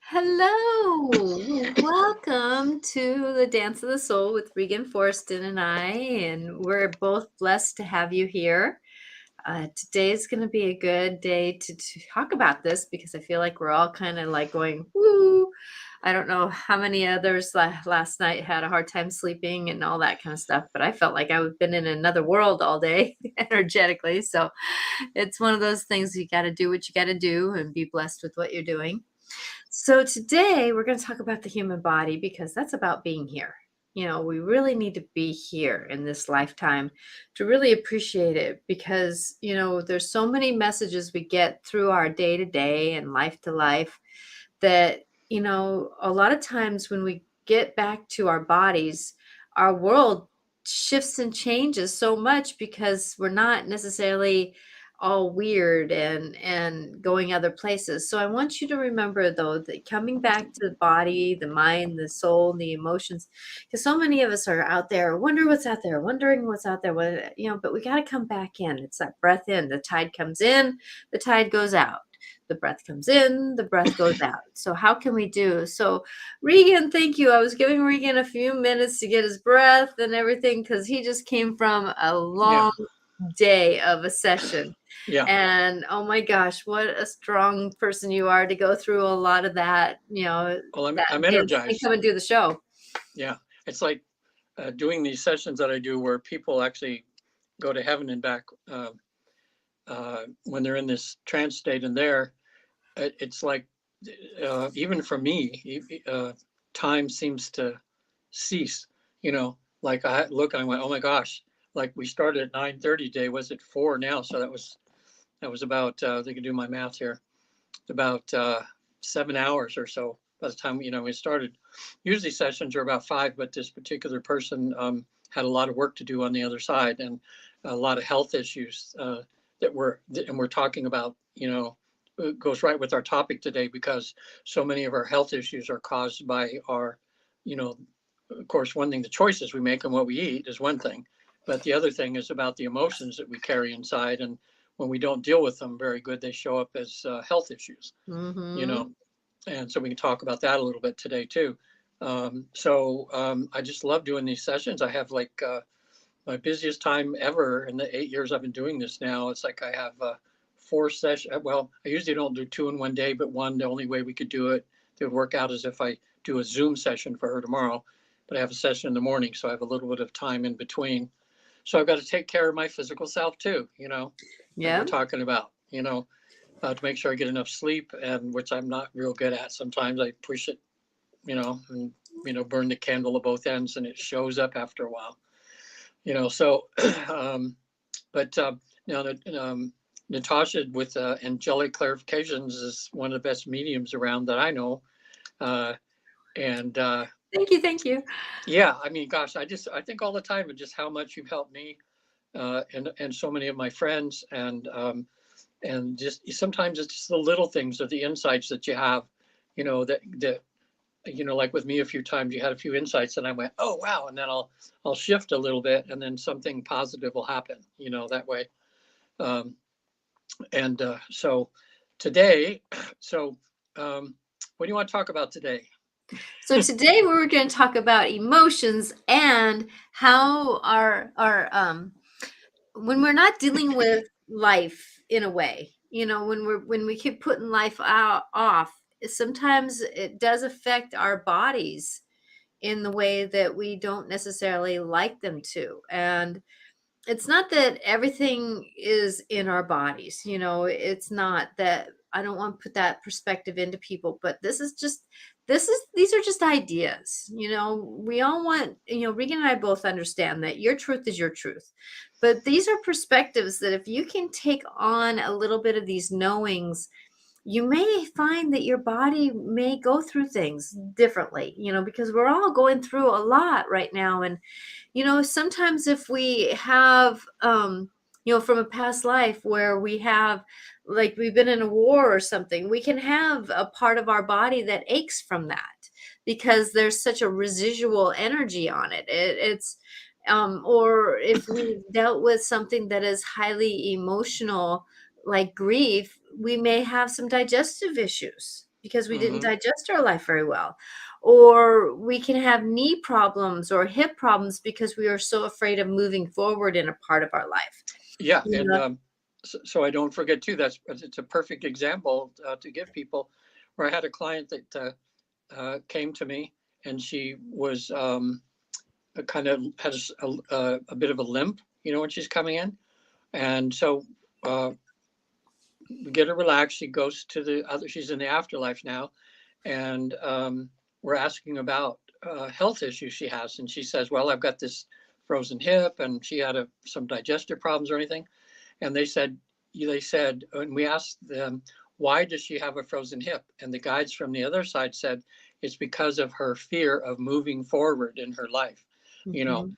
Hello, welcome to the Dance of the Soul with Regan Forston and I, and we're both blessed to have you here. Today is going to be a good day to talk about this because I feel like we're all kind of like going, woo. I don't know how many others last night had a hard time sleeping and all that kind of stuff, but I felt like I've been in another world all day energetically. So it's one of those things you got to do what you got to do and be blessed with what you're doing. So today we're going to talk about the human body because that's about being here. We really need to be here in this lifetime to really appreciate it because, there's so many messages we get through our day to day and life to life that, a lot of times when we get back to our bodies, our world shifts and changes so much because we're not necessarily all weird and going other places. So I want you to remember though that coming back to the body, the mind, the soul, the emotions, because so many of us are out there, wondering what's out there, but we got to come back in. It's that breath in. The tide comes in, the tide goes out. The breath comes in, the breath goes out. So how can we do? So Regan, thank you. I was giving Regan a few minutes to get his breath and everything because he just came from a long day of a session. Yeah. And oh my gosh, what a strong person you are to go through a lot of that, Well, that I'm day and energized. come and do the show. Yeah. It's like doing these sessions that I do where people actually go to heaven and back when they're in this trance state. And there, it's like, even for me, time seems to cease. Like I look and I went, oh my gosh, like we started at 9:30 today. Was it 4 now? So that was about, they can do my math here, about 7 hours or so by the time we started. Usually sessions are about 5, but this particular person had a lot of work to do on the other side and a lot of health issues and we're talking about. It goes right with our topic today because so many of our health issues are caused by our, you know, of course, one thing, the choices we make and what we eat is one thing, but the other thing is about the emotions that we carry inside. And when we don't deal with them very good, they show up as health issues, you Mm-hmm. know. And so we can talk about that a little bit today too. So I just love doing these sessions. I have like my busiest time ever in the 8 years I've been doing this now. It's like I have 4 sessions. Well, I usually don't do 2 in one day, but one, the only way we could do it that would work out is if I do a Zoom session for her tomorrow. But I have a session in the morning, so I have a little bit of time in between. So I've got to take care of my physical self too, like we're Yeah. talking about, to make sure I get enough sleep, and which I'm not real good at. Sometimes I push it, and burn the candle at both ends, and it shows up after a while. So, but Natasha with angelic clarifications is one of the best mediums around that I know. Uh, and Thank you. Yeah, I mean, gosh, I think all the time of just how much you've helped me and so many of my friends, and just sometimes it's just the little things or the insights that you have, that like with me a few times you had a few insights and I went, oh wow, and then I'll shift a little bit and then something positive will happen, that way. Um, and so today, so what do you want to talk about today? So today we're going to talk about emotions and how our when we're not dealing with life in a way, when we keep putting life out off, sometimes it does affect our bodies in the way that we don't necessarily like them to. And it's not that everything is in our bodies, it's not that. I don't want to put that perspective into people, but these are just ideas. We all want, Regan and I both understand that your truth is your truth, but these are perspectives that if you can take on a little bit of these knowings, you may find that your body may go through things differently, because we're all going through a lot right now. And sometimes if we have, from a past life where we have, like, we've been in a war or something, we can have a part of our body that aches from that because there's such a residual energy on it. Or if we've dealt with something that is highly emotional, like grief, we may have some digestive issues, because we didn't Hmm. digest our life very well. Or we can have knee problems or hip problems because we are so afraid of moving forward in a part of our life. Yeah, You and know? so I don't forget too. It's a perfect example to give people. Where I had a client that came to me, and she was kind of had a bit of a limp, when she's coming in, and so uh, we get her relaxed. She goes to the other. She's in the afterlife now, and we're asking about health issues she has, and she says, "Well, I've got this frozen hip," and she had some digestive problems or anything. And they said, and we asked them, why does she have a frozen hip? And the guides from the other side said it's because of her fear of moving forward in her life, Mhm.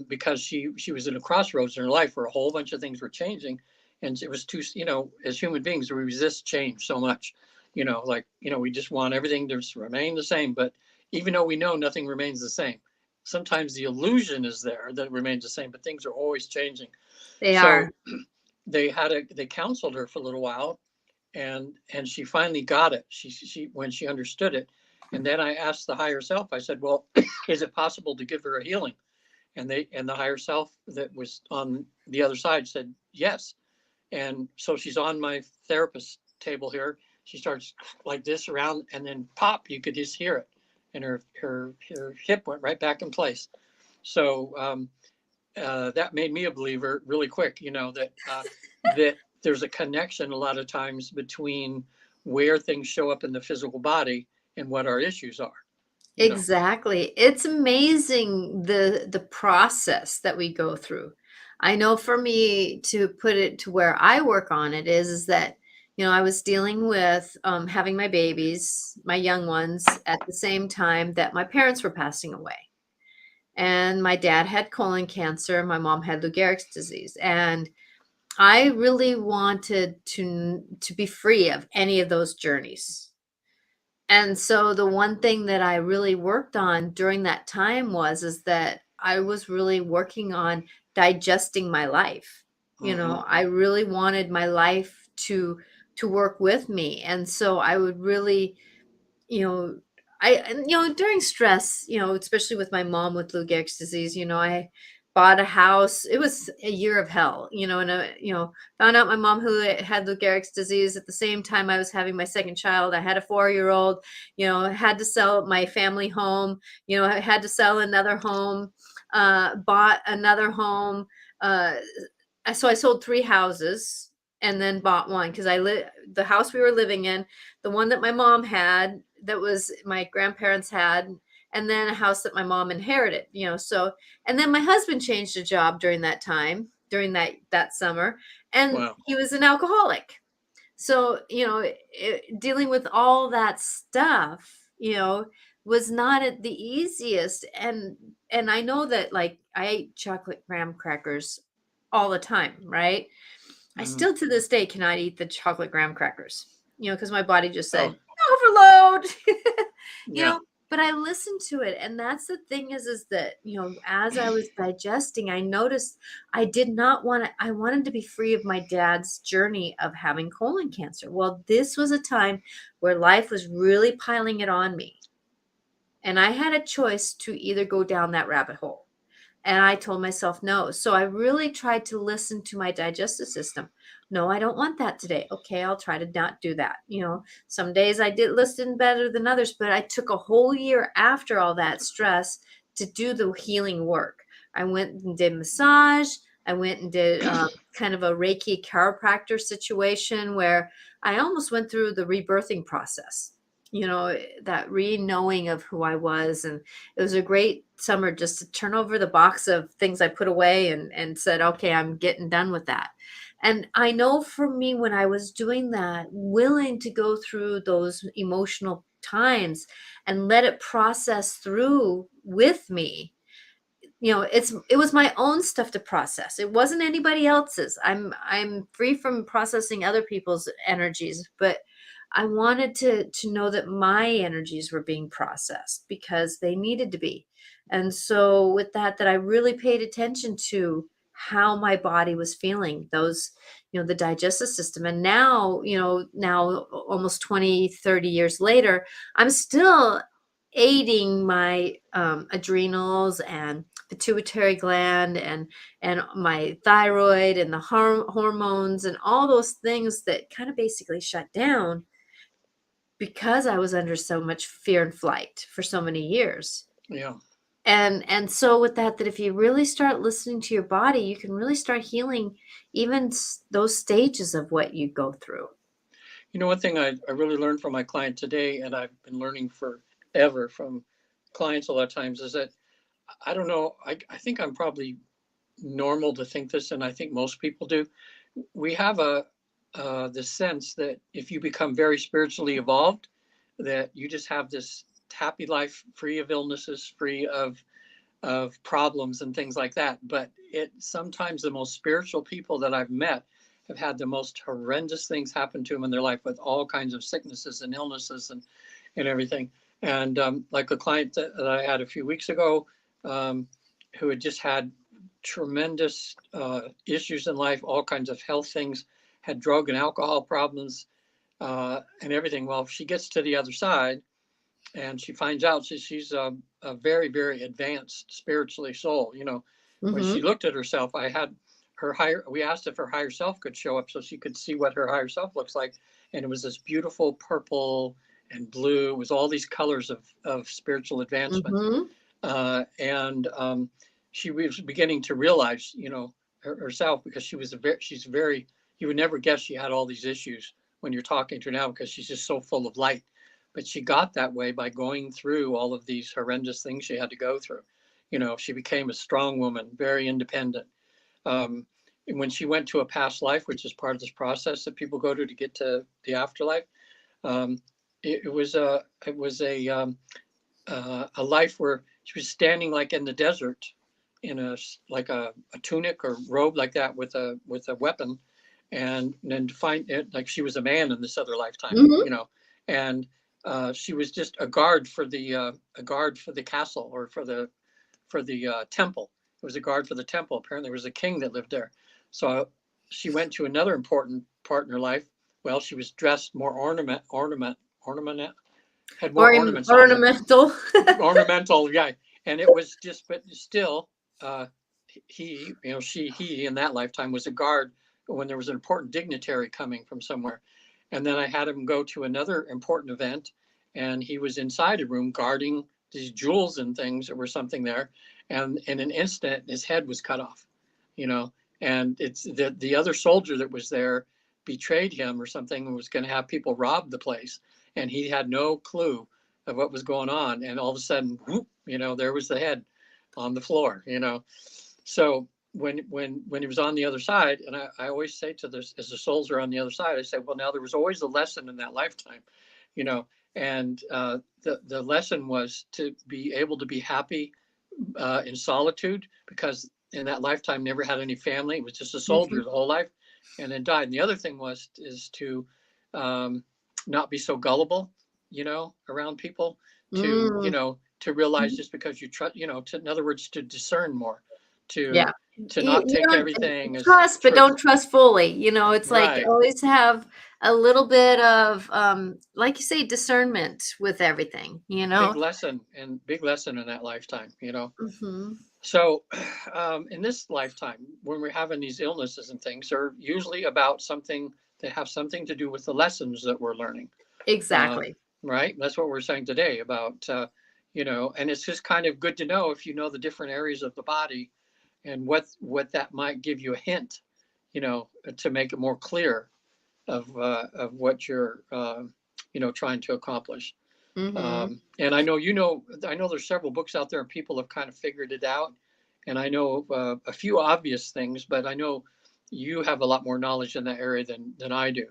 because she was in a crossroads in her life where a whole bunch of things were changing, and it was too, as human beings, we resist change so much, we just want everything to remain the same. But even though we know nothing remains the same, sometimes the illusion is there that it remains the same, but things are always changing. They are. So they counseled her for a little while, and she finally got it. She when she understood it. And then I asked the higher self, I said, well, is it possible to give her a healing? And the higher self that was on the other side said yes. And so she's on my therapist table here. She starts like this around, and then pop, you could just hear it, and her hip went right back in place. So that made me a believer really quick. That there's a connection a lot of times between where things show up in the physical body and what our issues are. You know. Exactly. It's amazing the process that we go through. I know for me, to put it to where I work on it is that, I was dealing with having my babies, my young ones, at the same time that my parents were passing away. And my dad had colon cancer, my mom had Lou Gehrig's disease, and I really wanted to be free of any of those journeys. And so the one thing that I really worked on during that time is that I was really working on digesting my life. Hmm. I really wanted my life to work with me. And so I would really, you know, during stress, especially with my mom with Lou Gehrig's disease, I bought a house. It was a year of hell, and found out my mom who had Lou Gehrig's disease at the same time I was having my second child. I had a 4-year-old, had to sell my family home, I had to sell another home, bought another home. Uh, so I sold 3 houses and then bought one because the house we were living in, the one that my mom had, that was my grandparents had, and then a house that my mom inherited. So, and then my husband changed a job during that time, during that summer, and Wow. he was an alcoholic. So, dealing with all that stuff, was not the easiest. And I know that, like, I ate chocolate graham crackers all the time, right? I Hmm. still to this day cannot eat the chocolate graham crackers, because my body just Oh, said, overload. you yeah. know, but I listened to it. And that's the thing is that, as I was digesting, I noticed I did not want to, I wanted to be free of my dad's journey of having colon cancer. Well, this was a time where life was really piling it on me. And I had a choice to either go down that rabbit hole. And I told myself no. So I really tried to listen to my digestive system. No, I don't want that today. Okay, I'll try to not do that. Some days I did listen better than others, but I took a whole year after all that stress to do the healing work. I went and did massage. I went and did kind of a Reiki chiropractor situation where I almost went through the rebirthing process, that re-knowing of who I was. And it was a great summer just to turn over the box of things I put away and said, okay, I'm getting done with that. And I know for me, when I was doing that, willing to go through those emotional times and let it process through with me, it was my own stuff to process. It wasn't anybody else's. I'm free from processing other people's energies, but I wanted to know that my energies were being processed because they needed to be. And so with that I really paid attention to how my body was feeling those, the digestive system. And now, now almost 20, 30 years later, I'm still aiding my adrenals and pituitary gland and my thyroid and the hormones and all those things that kind of basically shut down because I was under so much fear and flight for so many years. Yeah. And so with that if you really start listening to your body, you can really start healing even those stages of what you go through. One thing I really learned from my client today, and I've been learning forever from clients a lot of times, is that I don't know, I think I'm probably normal to think this, and I think most people do. We have the sense that if you become very spiritually evolved, that you just have this happy life, free of illnesses, free of problems and things like that. But sometimes the most spiritual people that I've met have had the most horrendous things happen to them in their life, with all kinds of sicknesses and illnesses and everything. And like a client that I had a few weeks ago, who had just had tremendous issues in life, all kinds of health things, had drug and alcohol problems, and everything. Well, she gets to the other side and she finds out she's a very, very advanced spiritually soul. When she looked at herself, we asked if her higher self could show up so she could see what her higher self looks like. And it was this beautiful purple and blue. It was all these colors of spiritual advancement. And she was beginning to realize, herself, because she's very, you would never guess she had all these issues when you're talking to her now, because she's just so full of light. But she got that way by going through all of these horrendous things she had to go through. She became a strong woman, very independent. And when she went to a past life, which is part of this process that people go to get to the afterlife, it was a life where she was standing like in the desert in a tunic or robe like that with a weapon, and then to find it like she was a man in this other lifetime, and she was just a guard for the castle, or for the temple. It was a guard for the temple. Apparently, there was a king that lived there. So she went to another important part in her life. Well, she was dressed more had more ornaments ornamental. Ornamental, yeah. And it was just, but still, he in that lifetime was a guard when there was an important dignitary coming from somewhere. And then I had him go to another important event, and he was inside a room guarding these jewels and things that were something there. And in an instant, his head was cut off, and it's the other soldier that was there betrayed him or something, and was going to have people rob the place. And he had no clue of what was going on. And all of a sudden, whoop, there was the head on the floor, So when he was on the other side, and I always say to this, as the souls are on the other side, I say, well, now there was always a lesson in that lifetime, and the lesson was to be able to be happy in solitude, because in that lifetime never had any family. It was just a soldier the whole life, and then died. And the other thing is to not be so gullible, around people, to realize just because you trust, in other words, to discern more, to not take everything as trust, but truth. don't trust fully. It's like Right. always have a little bit of, like you say, discernment with everything. Big lesson in that lifetime. So in this lifetime, when we're having these illnesses and things, are usually about something that have something to do with the lessons that we're learning. Exactly. Right. That's what we're saying today about, and it's just kind of good to know if you know the different areas of the body, and what that might give you a hint, to make it more clear of what you're, trying to accomplish. And I know, there's several books out there and people have kind of figured it out. And I know a few obvious things, but I know you have a lot more knowledge in that area than I do.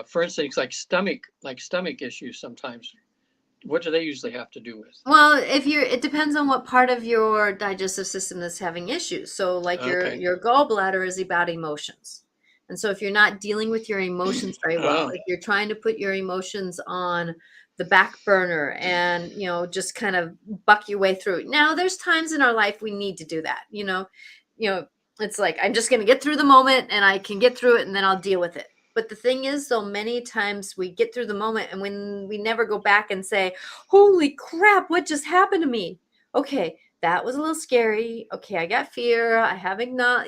For instance, like stomach issues sometimes. What do they usually have to do with? Well, it depends on what part of your digestive system that's having issues. So like your gallbladder is about emotions. And so if you're not dealing with your emotions very well, if you're trying to put your emotions on the back burner and, just kind of buck your way through. Now, there's times in our life we need to do that, It's like, I'm just going to get through the moment and I can get through it and then I'll deal with it. But the thing is, so many times we get through the moment and when we never go back and say, holy crap, what just happened to me? Okay, that was a little scary. Okay, I got fear. I haven't not,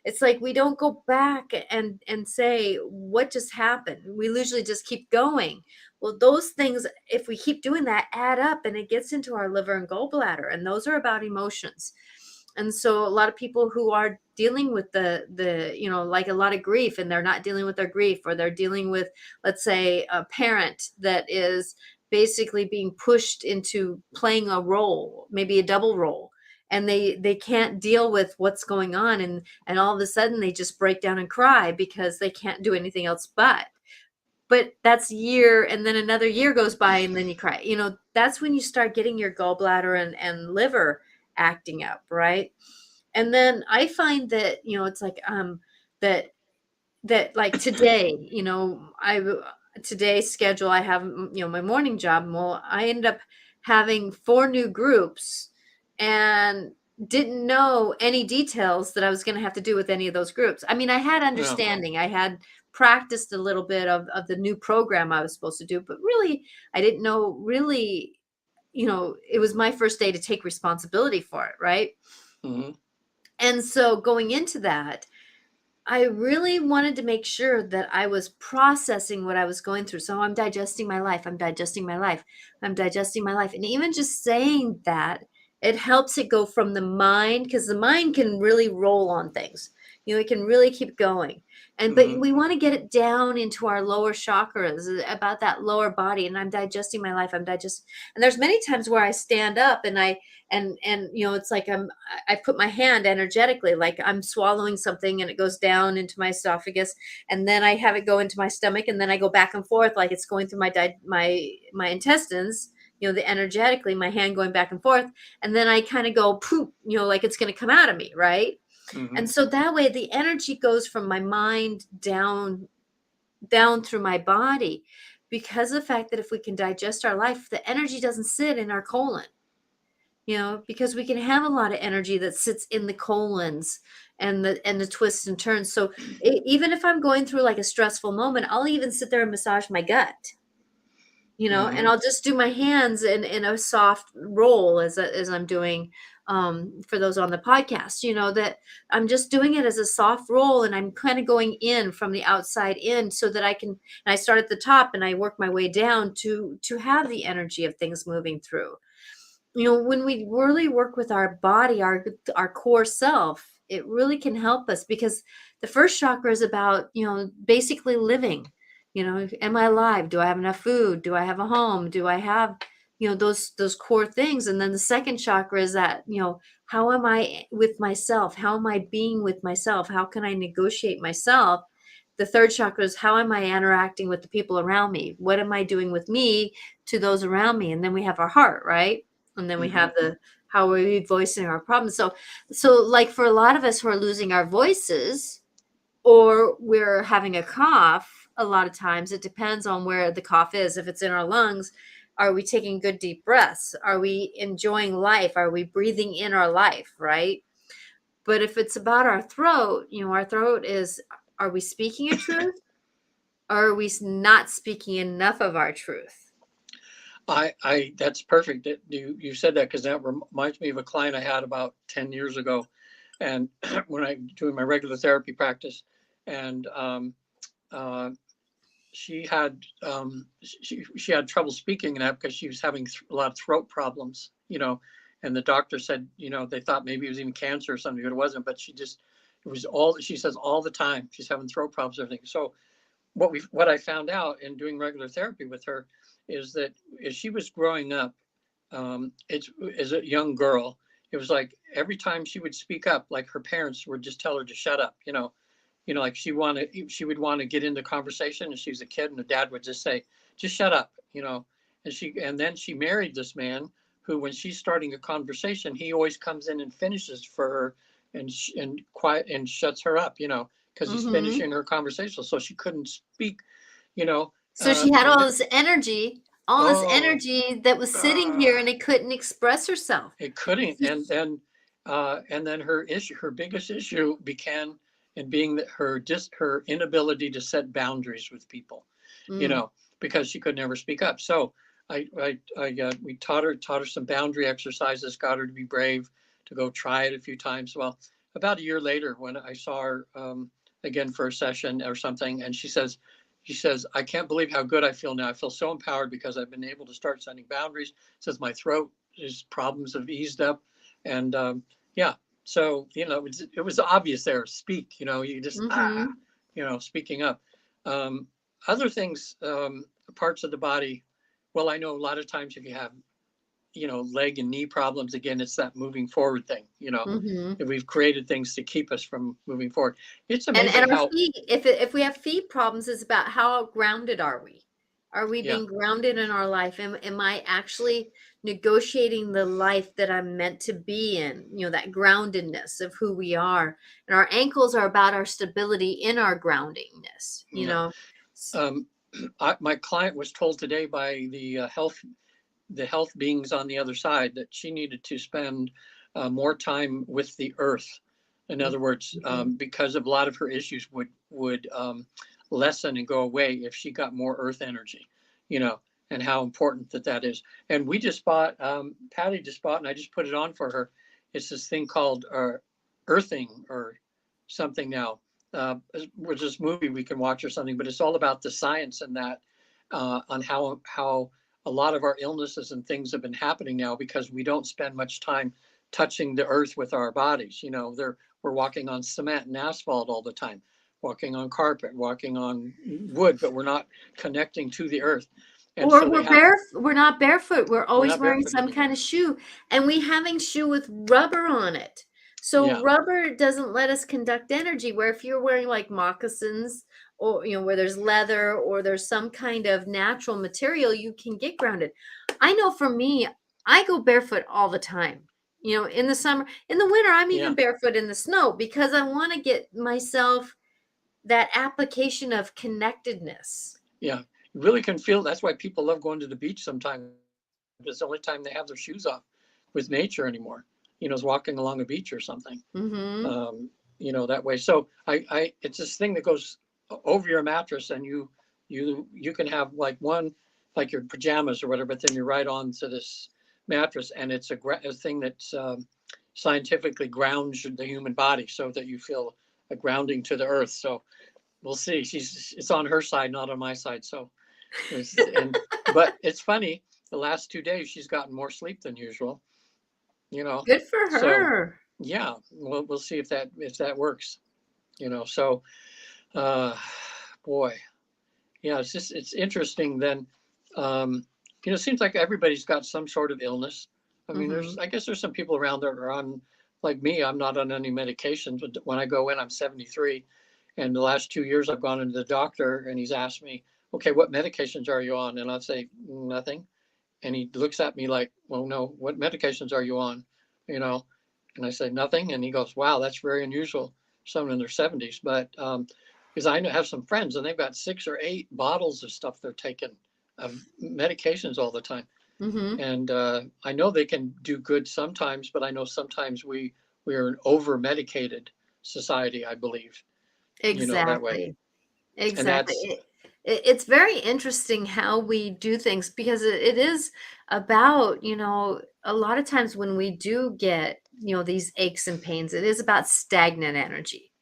it's like we don't go back and say what just happened. We usually just keep going. Well, those things, if we keep doing that, add up and it gets into our liver and gallbladder, and those are about emotions. And so a lot of people who are dealing with the like a lot of grief, and they're not dealing with their grief, or they're dealing with, let's say, a parent that is basically being pushed into playing a role, maybe a double role, and they can't deal with what's going on, and all of a sudden they just break down and cry because they can't do anything else but that's a year, and then another year goes by and then you cry. That's when you start getting your gallbladder and liver acting up, right? And then I find that, it's like that like today, I today's schedule, I have, my morning job. Well, I ended up having 4 new groups and didn't know any details that I was going to have to do with any of those groups. I mean, I had understanding. I had practiced a little bit of the new program I was supposed to do, but really I didn't know really, it was my first day to take responsibility for it, right? Mm-hmm. And so going into that, I really wanted to make sure that I was processing what I was going through. So I'm digesting my life. I'm digesting my life. I'm digesting my life. And even just saying that, it helps it go from the mind, because the mind can really roll on things. It can really keep going. But we want to get it down into our lower chakras, about that lower body. And I'm digesting my life. I'm digesting. And there's many times where I stand up and it's like I put my hand energetically, like I'm swallowing something and it goes down into my esophagus, and then I have it go into my stomach, and then I go back and forth like it's going through my intestines, the energetically, my hand going back and forth, and then I kind of go poop, like it's going to come out of me, right? Mm-hmm. And so that way the energy goes from my mind down through my body, because of the fact that if we can digest our life, the energy doesn't sit in our colon, because we can have a lot of energy that sits in the colons and the twists and turns. So even if I'm going through like a stressful moment, I'll even sit there and massage my gut, and I'll just do my hands in a soft roll as I'm doing, for those on the podcast, that I'm just doing it as a soft roll, and I'm kind of going in from the outside in, so that and I start at the top and I work my way down to have the energy of things moving through. When we really work with our body, our core self, it really can help us, because the first chakra is about, basically living. Am I alive? Do I have enough food? Do I have a home? Do I have, those core things? And then the second chakra is that, how am I with myself? How am I being with myself? How can I negotiate myself? The third chakra is, how am I interacting with the people around me? What am I doing with me to those around me? And then we have our heart, right? And then we have how are we voicing our problems. So like for a lot of us who are losing our voices, or we're having a cough, a lot of times it depends on where the cough is. If it's in our lungs, are we taking good deep breaths? Are we enjoying life? Are we breathing in our life, right? But if it's about our throat, our throat is, are we speaking a truth? Or are we not speaking enough of our truth? That's perfect that you said that, because that reminds me of a client I had about 10 years ago. And when I doing my regular therapy practice, and she had she had trouble speaking, and that because she was having a lot of throat problems, and the doctor said, they thought maybe it was even cancer or something, but it wasn't. But it was all, she says, all the time she's having throat problems, everything. So what I found out in doing regular therapy with her is that as she was growing up, as a young girl, it was like every time she would speak up, like her parents would just tell her to shut up, like she would want to get into conversation, and she was a kid, and the dad would just say, just shut up, and then she married this man who, when she's starting a conversation, he always comes in and finishes for her, and quiet and shuts her up, because he's finishing her conversation. So she couldn't speak, So she had and all this energy, that was sitting here, and it couldn't express herself. it couldn't. And And then her biggest issue began in being that her inability to set boundaries with people, you Mm. know, because she could never speak up. So we taught her some boundary exercises, got her to be brave, to go try it a few times. Well, about a year later, when I saw her again for a session or something, and she says, I can't believe how good I feel now. I feel so empowered because I've been able to start setting boundaries. Says my throat problems have eased up, and yeah. So it was obvious there. Speak. You just Mm-hmm. speaking up. Um, Other things, parts of the body. Well, I know a lot of times if you have leg and knee problems, again, it's that moving forward thing. Mm-hmm. If we've created things to keep us from moving forward. It's And amazing our how feet, if we have feet problems, it's about how grounded are we? Are we yeah being grounded in our life? Am I actually negotiating the life that I'm meant to be in? That groundedness of who we are. And our ankles are about our stability in our groundingness, yeah. Um, my client was told today by the health beings on the other side that she needed to spend more time with the earth. In other words, Mhm. because of a lot of her issues would lessen and go away if she got more earth energy, and how important that is. And we just bought, Patty just bought, and I just put it on for her. It's this thing called earthing or something now. Which is movie we can watch or something, but it's all about the science and that on how a lot of our illnesses and things have been happening now because we don't spend much time touching the earth with our bodies. We're walking on cement and asphalt all the time, walking on carpet, walking on wood, but we're not connecting to the earth. And Or so we're not barefoot. We're we're always not wearing barefoot some anymore. kind of shoe, and we having shoe with rubber on it. So Yeah, rubber doesn't let us conduct energy. Where if you're wearing like moccasins or where there's leather or there's some kind of natural material, you can get grounded. I know for me, I go barefoot all the time. In the summer, in the winter, I'm yeah, even barefoot in the snow because I want to get myself that application of connectedness. yeah. You really can feel that's why people love going to the beach sometimes. It's the only time they have their shoes off with nature anymore. Is walking along a beach or something. Mhm. That way. So it's this thing that goes over your mattress, and you can have like one, like your pajamas or whatever, but then you're right on to this mattress, and it's a thing that's scientifically grounds the human body so that you feel a grounding to the earth. So we'll see. It's on her side, not on my side. So but it's funny. The last 2 days, she's gotten more sleep than usual. Good for So her. yeah, we'll see if that works. So uh, boy, yeah, it's interesting. Then it seems like everybody's got some sort of illness. I mean, Mhm. I guess there's some people around that are on, like me. I'm not on any medications, but when I go in, I'm 73, and the last 2 years I've gone into the doctor, and he's asked me, okay, what medications are you on? And I'll say nothing, and he looks at me like, well, no, what medications are you on? You know, and I say nothing, and he goes, wow, that's very unusual. Someone in their 70s, but because I have some friends and they've got 6 or 8 bottles of stuff they're taking of medications all the time, Mhm. and I know they can do good sometimes, but I know sometimes we are an over medicated society, I believe, that way, Exactly. and Exactly. that's It's very interesting how we do things because it is about, a lot of times when we do get, these aches and pains, it is about stagnant energy.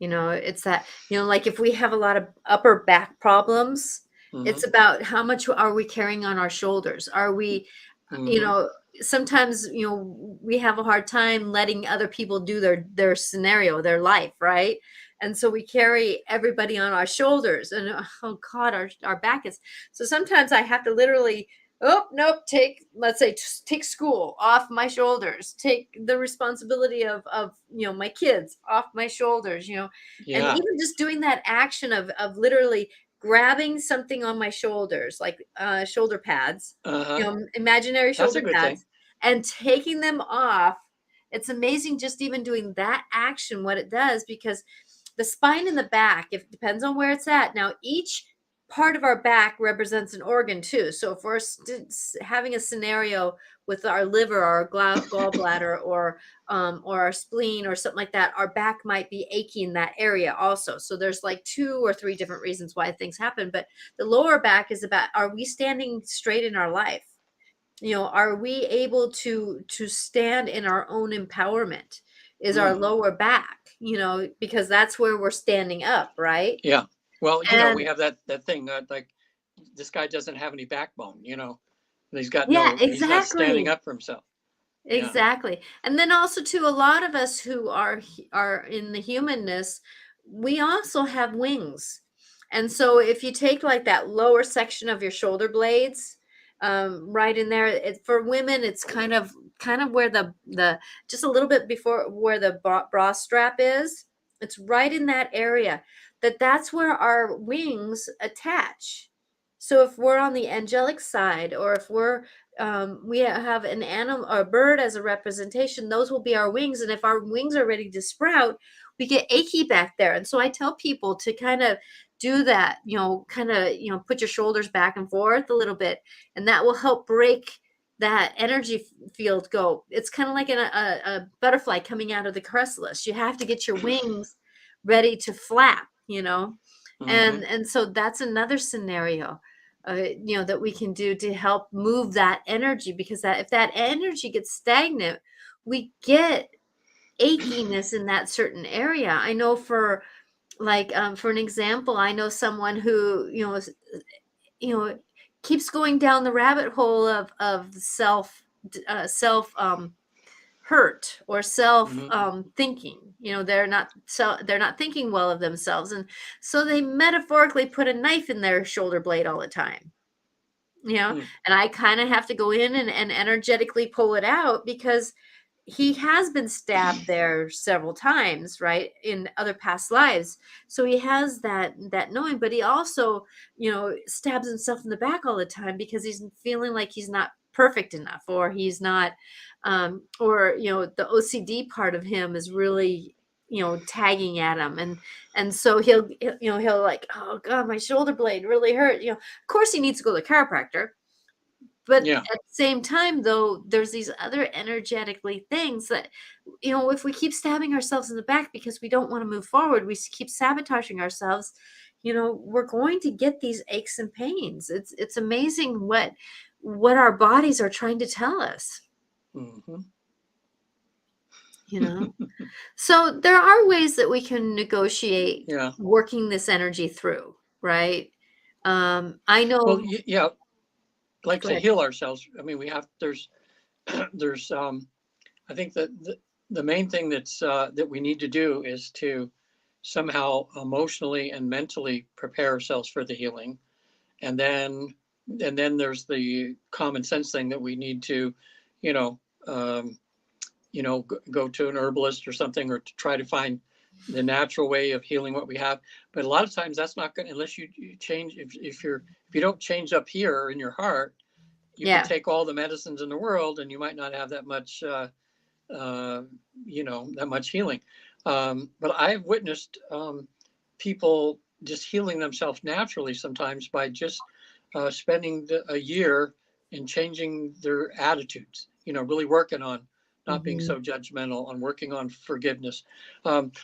It's that, like if we have a lot of upper back problems, mm-hmm, it's about how much are we carrying on our shoulders? Are we, you mm-hmm, know, sometimes, we have a hard time letting other people do their scenario, their life, right? And so we carry everybody on our shoulders and oh God, our back is so sometimes I have to literally oh nope let's say take school off my shoulders, take the responsibility of my kids off my shoulders, and yeah, even just doing that action of literally grabbing something on my shoulders like shoulder pads, uh-huh, imaginary that's a shoulder good thing. pads, and taking them off. It's amazing just even doing that action, what it does, because the spine and the back, if it depends on where it's at. Now, each part of our back represents an organ too. So if we're having a scenario with our liver, or our gallbladder, or our spleen, or something like that, our back might be achy in that area also. So there's like 2 or 3 different reasons why things happen. But the lower back is about, are we standing straight in our life? Are we able to stand in our own empowerment? Is our Mm, lower back, because that's where we're standing up, right? yeah. Well, we And have that thing like this guy doesn't have any backbone. yeah, He's not standing exactly. up for himself. Yeah. Exactly. And then also too, a lot of us who are in the humanness, we also have wings. And so if you take like that lower section of your shoulder blades, right in there, for women, it's kind of where the just a little bit before where the bra strap is. It's right in that area. That's where our wings attach. So if we're on the angelic side, or if we have an animal or a bird as a representation, those will be our wings. And if our wings are ready to sprout, we get achy back there. And so I tell people to kind of do that, put your shoulders back and forth a little bit, and that will help break that energy field go. It's kind of like a butterfly coming out of the chrysalis. You have to get your wings ready to flap. Hmm. And so that's another scenario, that we can do to help move that energy, because if that energy gets stagnant, we get achiness in that certain area. I know for an example, I know someone who, you know, keeps going down the rabbit hole of self hurt, or self Hmm. thinking. They're not thinking well of themselves, and so they metaphorically put a knife in their shoulder blade all the time. Hmm. And I kind of have to go in and energetically pull it out, because he has been stabbed there several times, right, in other past lives. So he has that knowing, but he also, stabs himself in the back all the time, because he's feeling like he's not perfect enough, or he's not, or the OCD part of him is really, tagging at him. And so he'll like, oh god, my shoulder blade really hurt. Of course he needs to go to the chiropractor. But Yeah. at the same time, though, there's these other energetically things that, if we keep stabbing ourselves in the back because we don't want to move forward, we keep sabotaging ourselves, we're going to get these aches and pains. It's amazing what our bodies are trying to tell us, Hmm. you know. So there are ways that we can negotiate Yeah. working this energy through, right? I Well, know. yeah, like Go to ahead. heal ourselves. I mean, there's I think that the main thing that we need to do is to somehow emotionally and mentally prepare ourselves for the healing, and then there's the common sense thing that we need to, you know, um, go to an herbalist or something, or to try to find the natural way of healing what we have. But a lot of times that's not good unless you change. If you don't change up here in your heart, you can Yeah. take all the medicines in the world and you might not have that much that much healing. But I've witnessed people just healing themselves naturally sometimes by just spending a year and changing their attitudes, really working on not being Hmm. so judgmental, on working on forgiveness.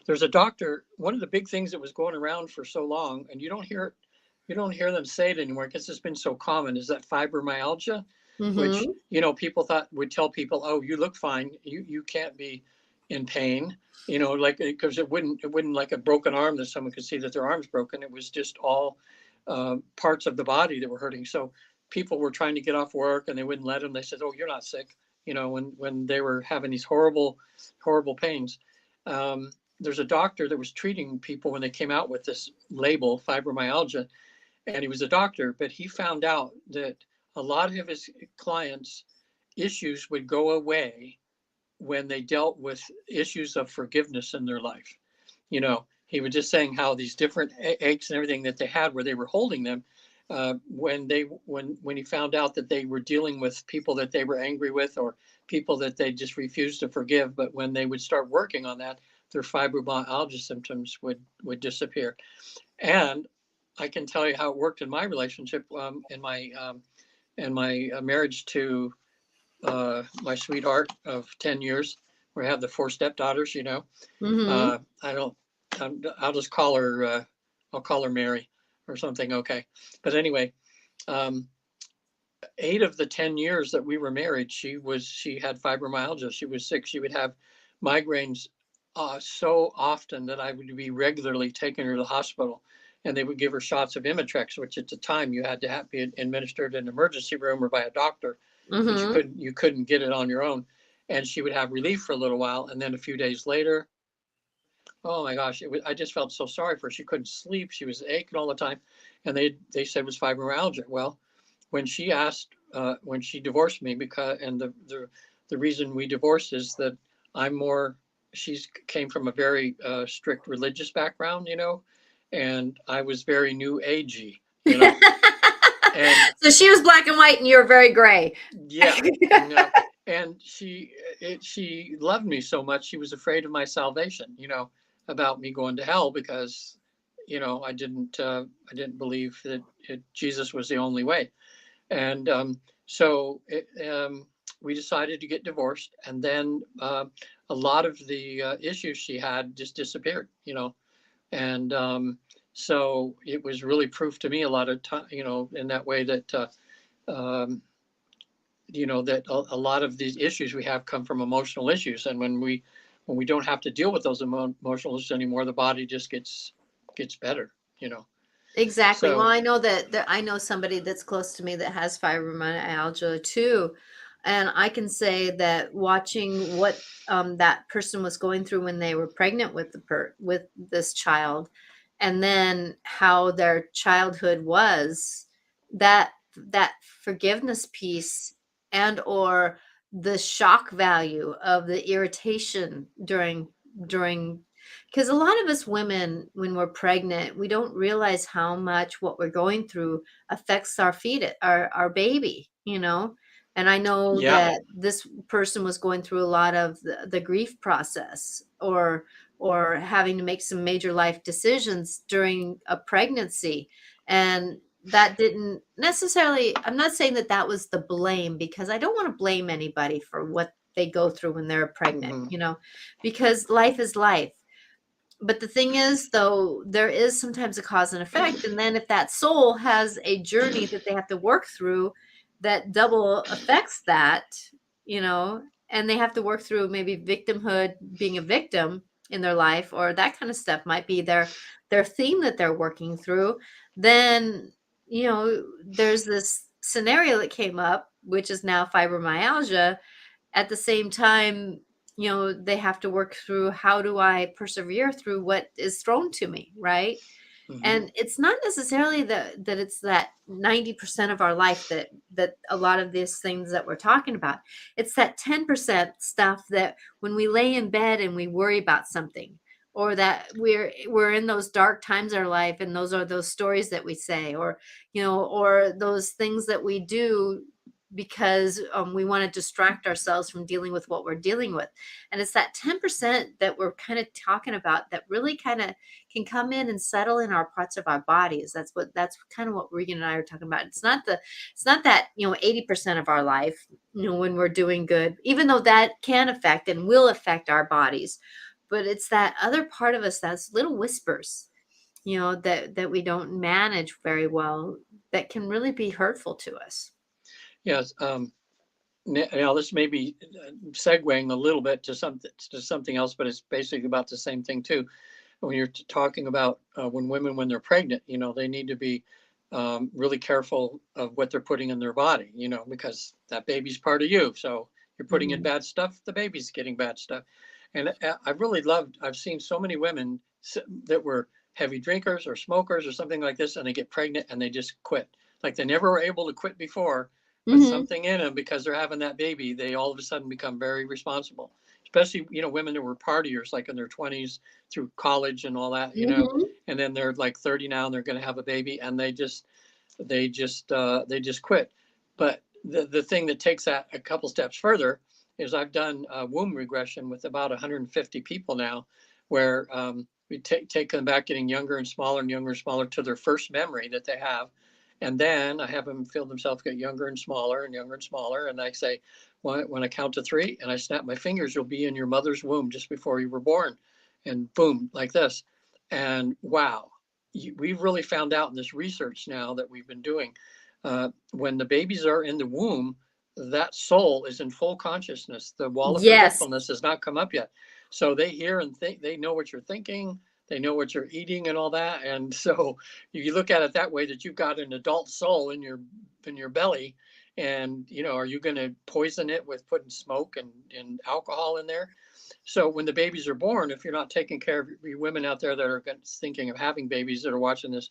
There's a doctor, one of the big things that was going around for so long, and you don't hear them say it anymore because it's been so common, is that fibromyalgia, which Hmm. people thought would tell people, oh, you look fine, you can't be in pain, like, because it wouldn't like a broken arm that someone could see that their arm's broken. It was just all parts of the body that were hurting. So people were trying to get off work and they wouldn't let them. They said, oh, you're not sick, when they were having these horrible pains. There's a doctor that was treating people when they came out with this label, fibromyalgia, and he was a doctor, but he found out that a lot of his clients' issues would go away when they dealt with issues of forgiveness in their life. He was just saying how these different aches and everything that they had, where they were holding them, when he found out that they were dealing with people that they were angry with, or people that they just refused to forgive, but when they would start working on that, their fibromyalgia symptoms would disappear. And I can tell you how it worked in my relationship, in my marriage to my sweetheart of 10 years. We have the 4 stepdaughters, you know. Mm-hmm. I don't, I'll just call her, I'll call her Mary or something. Okay. But anyway, um, 8 of the 10 years that we were married, she had fibromyalgia. She was sick. She would have migraines so often that I would be regularly taking her to the hospital, and they would give her shots of Imitrex, which at the time you had to have be administered in an emergency room or by a doctor, but Mm-hmm. you couldn't get it on your own. And she would have relief for a little while, and then a few days later, oh my gosh, I just felt so sorry for her. She couldn't sleep. She was aching all the time, and they said it was fibromyalgia. Well, when she divorced me, and the reason we divorced is that I'm more she's came from a very strict religious background, you know, and I was very new agey, you know. And So she was black and white and you're very gray. yeah, no, and she loved me so much she was afraid of my salvation, you know, about me going to hell because, you know, I didn't believe that Jesus was the only way. And so we decided to get divorced, and then a lot of the issues she had just disappeared, you know. And so it was really proof to me a lot of time, you know, in that way that um, you know, that a lot of these issues we have come from emotional issues, and when we don't have to deal with those emotional issues anymore, the body just gets better, you know. Exactly. Well, So I know that I know somebody that's close to me that has fibromyalgia too. And I can say that watching what that person was going through when they were pregnant with with this child, and then how their childhood was, that that forgiveness piece and or the shock value of the irritation during because a lot of us women, when we're pregnant, we don't realize how much what we're going through affects our fetus, our baby, you know. And I know yeah. that this person was going through a lot of the grief process, or having to make some major life decisions during a pregnancy. And that didn't necessarily, I'm not saying that that was the blame, because I don't want to blame anybody for what they go through when they're pregnant, Hmm. you know, because life is life. But the thing is, though, there is sometimes a cause and effect. And then if that soul has a journey that they have to work through that double affects that, you know, and they have to work through maybe victimhood, being a victim in their life, or that kind of stuff might be their theme that they're working through, then, you know, there's this scenario that came up, which is now fibromyalgia. At the same time, you know, they have to work through, how do I persevere through what is thrown to me, right? Hmm. And it's not necessarily that it's that 90% of our life that a lot of these things that we're talking about. It's that 10% stuff that when we lay in bed and we worry about something, or that we're in those dark times in our life, and those are those stories that we say, or, you know, or those things that we do because we want to distract ourselves from dealing with what we're dealing with. And it's that 10% that we're kind of talking about that really kind of can come in and settle in our parts of our bodies. That's kind of what Regan and I are talking about. It's not that, you know, 80% of our life, you know, when we're doing good, even though that can affect and will affect our bodies, but it's that other part of us, that's little whispers, you know, that we don't manage very well, that can really be hurtful to us. Yes. Now this may be segueing a little bit to something else, but it's basically about the same thing too. When you're talking about when they're pregnant, you know, they need to be really careful of what they're putting in their body, you know, because that baby's part of you. So you're putting in Mhm. bad stuff, the baby's getting bad stuff. And I've seen so many women that were heavy drinkers or smokers or something like this, and they get pregnant and they just quit. Like they never were able to quit before, but Mhm. something in them, because they're having that baby, they all of a sudden become very responsible. Especially, you know, women that were partiers, like in their 20s through college and all that, you know, Mhm. and then they're like 30 now and they're going to have a baby, and they just quit. But the thing that takes that a couple steps further is I've done womb regression with about 150 people now, where we take them back, getting younger and smaller and younger and smaller to their first memory that they have. And then I have them feel themselves get younger and smaller and younger and smaller. And I say, when I count to 3 and I snap my fingers, you'll be in your mother's womb just before you were born. And boom, like this. And wow, we've really found out in this research now that we've been doing, when the babies are in the womb, that soul is in full consciousness. The wall of Yes. forgetfulness has not come up yet. So they hear and think, they know what you're thinking, they know what you're eating and all that. And so you look at it that way, that you've got an adult soul in your belly. And, are you going to poison it with putting smoke and alcohol in there? So when the babies are born, if you're not taking care of you women out there that are thinking of having babies that are watching this,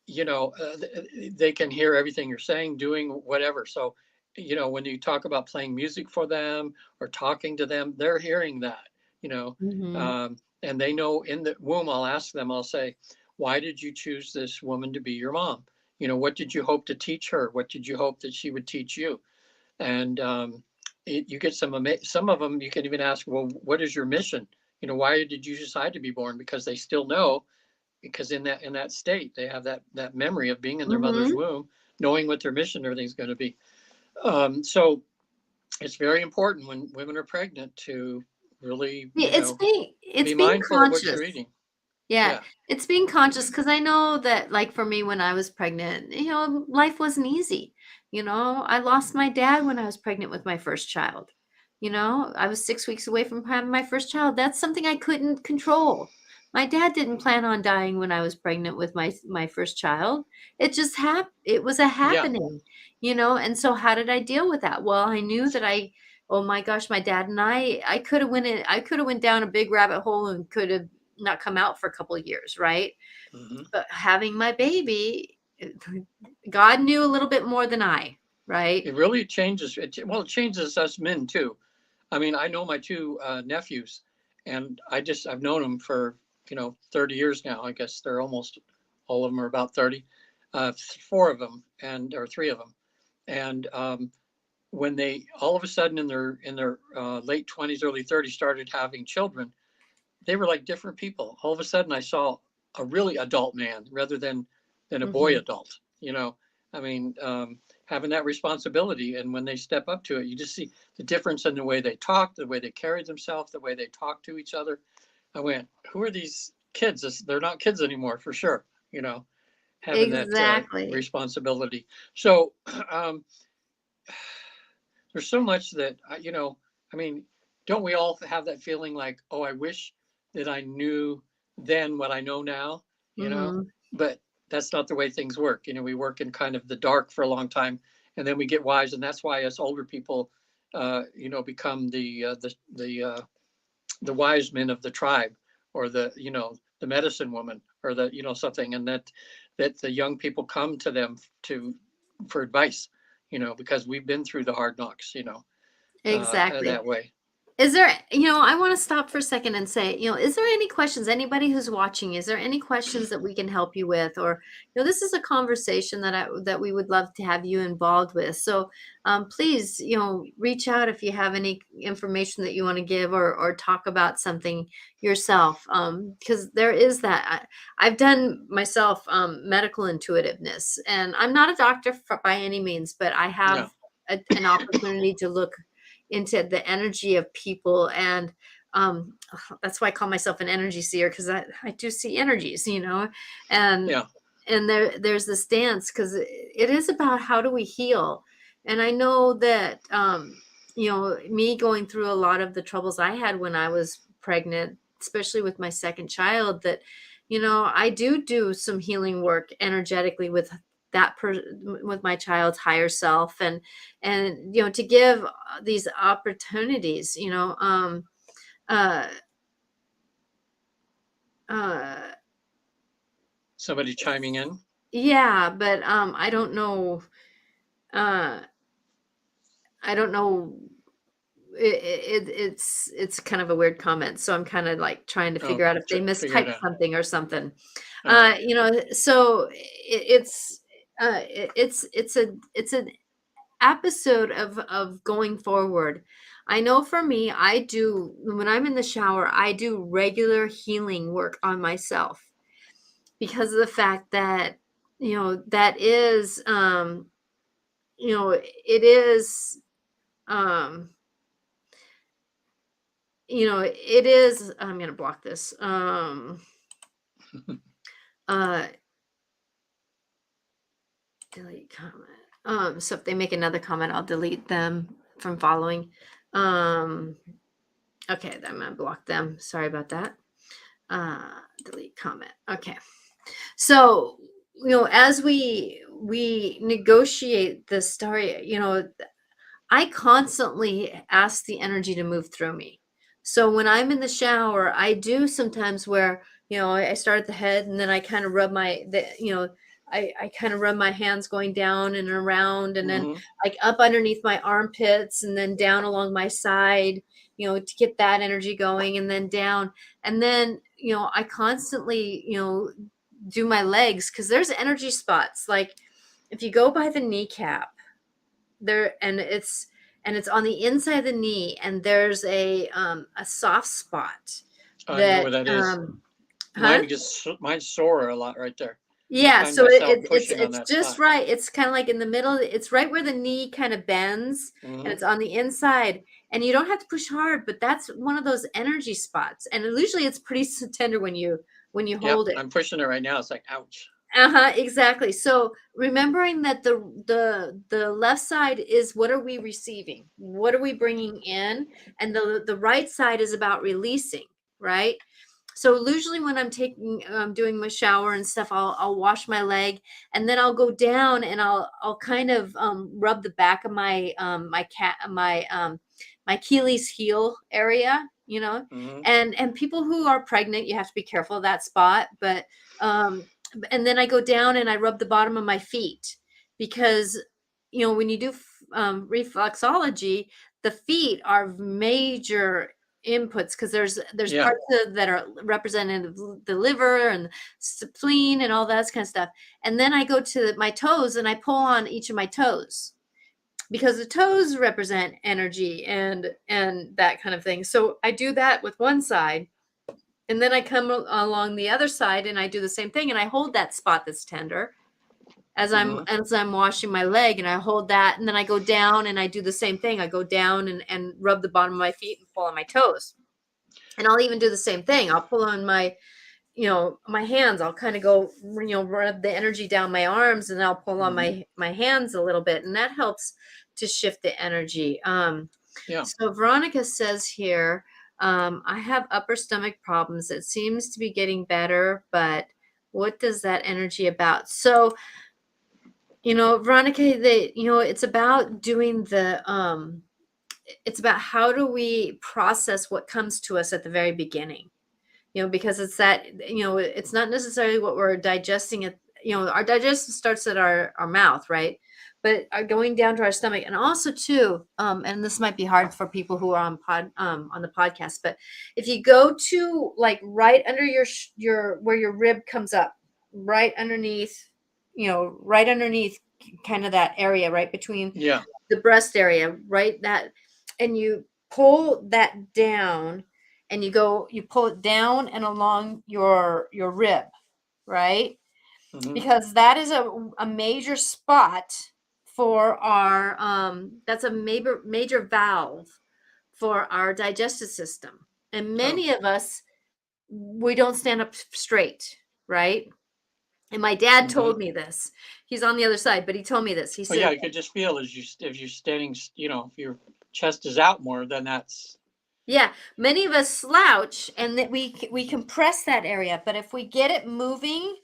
they can hear everything you're saying, doing whatever. So, when you talk about playing music for them or talking to them, they're hearing that, Mm-hmm. and they know in the womb. I'll ask them, I'll say, why did you choose this woman to be your mom? What did you hope to teach her? What did you hope that she would teach you? And you get some of them. You can even ask, well, what is your mission? Why did you decide to be born? Because they still know, because in that state they have that memory of being in their mother's Mm-hmm. womb, knowing what their mission and everything's going to be. So it's very important when women are pregnant to really, It's be being mindful of what conscious. you're eating. Yeah, Yeah. it's being conscious because I know that, like, for me, when I was pregnant, life wasn't easy. I lost my dad when I was pregnant with my first child. I was 6 weeks away from having my first child. That's something I couldn't control. My dad didn't plan on dying when I was pregnant with my first child. It just happened. It was a Yeah. happening. And so how did I deal with that? Well, I knew that oh my gosh, my dad and I could have went down a big rabbit hole and could have not come out for a couple of years, right? Hmm. But having my baby, God knew a little bit more than I, right? It really changes. Well, it changes us men too. I mean, I know my two nephews, and I've known them for 30 years now. I guess they're almost all of them are about 30. 4 of them, or 3 of them, and when they all of a sudden in their late 20s, early 30s started having children, they were like different people. All of a sudden, I saw a really adult man rather than a boy Mhm. adult. I mean, having that responsibility, and when they step up to it, you just see the difference in the way they talk, the way they carry themselves, the way they talk to each other. I went, who are these kids? They're not kids anymore, for sure. Having that Exactly. responsibility. So um, there's so much that I mean, don't we all have that feeling like, oh, I wish that I knew then what I know now, Mhm. but that's not the way things work. We work in kind of the dark for a long time, and then we get wise. And that's why us older people become the wise men of the tribe, or the medicine woman, or the something. And that the young people come to them for advice, because we've been through the hard knocks, Exactly. that way. Is there, I want to stop for a second and say, is there any questions, anybody who's watching, is there any questions that we can help you with? Or, this is a conversation that we would love to have you involved with. So please, reach out if you have any information that you want to give, or talk about something yourself. Because there is that. I've done myself medical intuitiveness, and I'm not a doctor by any means, but I Yeah. have an opportunity to look into the energy of people. And that's why I call myself an energy seer, because I do see energies, and Yeah. there's this dance, because it is about how do we heal. And I know that me going through a lot of the troubles I had when I was pregnant, especially with my second child, that I do some healing work energetically with with my child's higher self, and to give these opportunities, uh uh Somebody chiming in. yeah, but uh I don't know. It's kind of a weird comment, so I'm kind of like trying to Oh, figure out if they figure it mistyped out. something or something. Oh. So it's it's an episode of going forward, I know for me, when I'm in the shower, I do regular healing work on myself because of the fact that, that is, it is, um, it is, I'm going to block this. Uh, Delete comment. So if they make another comment, I'll delete them from following. Okay, I'm gonna block them. Sorry about that. Delete comment. Okay. So, as we negotiate the story, I constantly ask the energy to move through me. So when I'm in the shower, I do sometimes where, I start at the head and then I kind of I kind of rub my hands going down and around and then Mm-hmm. like up underneath my armpits and then down along my side, to get that energy going and then down. And then, I constantly, do my legs because there's energy spots. Like if you go by the kneecap, there and it's on the inside of the knee and there's a soft spot I know that where that is. huh Mine's sore a lot right there. I yeah, find so myself it's pushing on it's that just spot. right. It's kind of like in the middle. It's right where the knee kind of bends and Mm-hmm. it's on the inside and you don't have to push hard, but that's one of those energy spots and usually it's pretty tender when you Yep, hold it. I'm pushing it right now. It's like, ouch. Uh-huh, exactly. So remembering that the left side is what are we receiving? What are we bringing in? And the right side is about releasing, right? So usually when I'm doing my shower and stuff, I'll wash my leg and then I'll go down and I'll kind of rub the back of my Achilles heel area, Mm-hmm. and people who are pregnant, you have to be careful of that spot, but um and then I go down and I rub the bottom of my feet because when you do reflexology, the feet are major inputs because there's Yeah. parts that are represented the liver and spleen and all that kind of stuff. And then I go to my toes and I pull on each of my toes because the toes represent energy and that kind of thing. So I do that with one side and then I come along the other side and I do the same thing and I hold that spot that's tender as I'm Mm-hmm. as I'm washing my leg and I hold that and then I go down and I do the same thing. I go down and rub the bottom of my feet and pull on my toes. And I'll even do the same thing. I'll pull on my hands. I'll kind of go, rub the energy down my arms and I'll pull on Mm-hmm. my hands a little bit and that helps to shift the energy. Yeah. So Veronica says here, I have upper stomach problems. It seems to be getting better, but what does that energy about? So, Veronica, it's about doing it's about how do we process what comes to us at the very beginning, because it's not necessarily what we're digesting at, our digestion starts at our mouth, right? But are going down to our stomach and also too, and this might be hard for people who are on the podcast, but if you go to like right under your where your rib comes up, right underneath, right underneath kind of that area, right between Yeah. the breast area, right? And you pull that down and you pull it down and along your rib, right? Mm-hmm. Because that is a major spot for our that's a major valve for our digestive system. And Oh. many of us we don't stand up straight, right? And my dad Mm-hmm. told me this. He's on the other side, but he told me this. He Oh yeah, said, you could just feel as you if you're standing, if your chest is out more, then that's yeah, many of us slouch and that we compress that area, but if we get it moving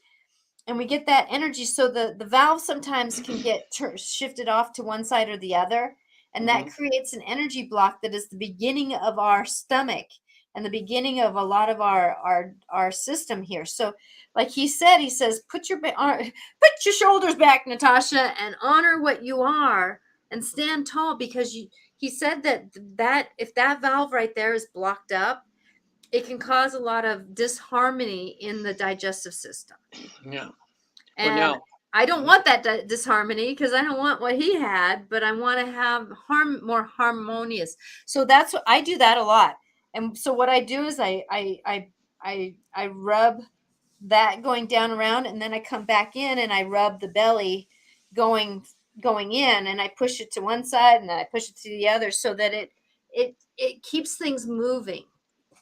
and we get that energy, so the valve sometimes can get shifted off to one side or the other, and that mm-hmm. creates an energy block that is the beginning of our stomach and the beginning of a lot of our system here. So, like he says, put your shoulders back, Natasha, and honor what you are and stand tall because he said that if that valve right there is blocked up, it can cause a lot of disharmony in the digestive system. Yeah. Well, And now I don't want that disharmony because I don't want what he had, but I want to have more harmonious. So that's what I do that a lot. And so what I do is I rub that going down around, and then I come back in and I rub the belly going in, and I push it to one side and then I push it to the other so that it keeps things moving,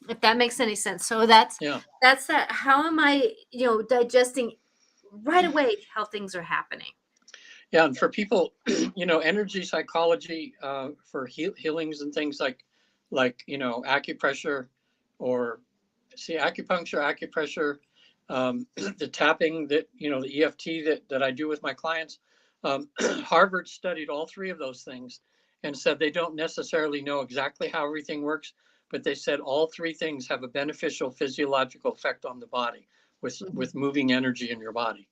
if that makes any sense. So that's that. How am I, digesting right away how things are happening? Yeah, and for people, energy psychology for healings and things like acupressure, or acupressure, the tapping that the EFT that I do with my clients. Harvard studied all three of those things and said they don't necessarily know exactly how everything works, but they said all three things have a beneficial physiological effect on the body with moving energy in your body.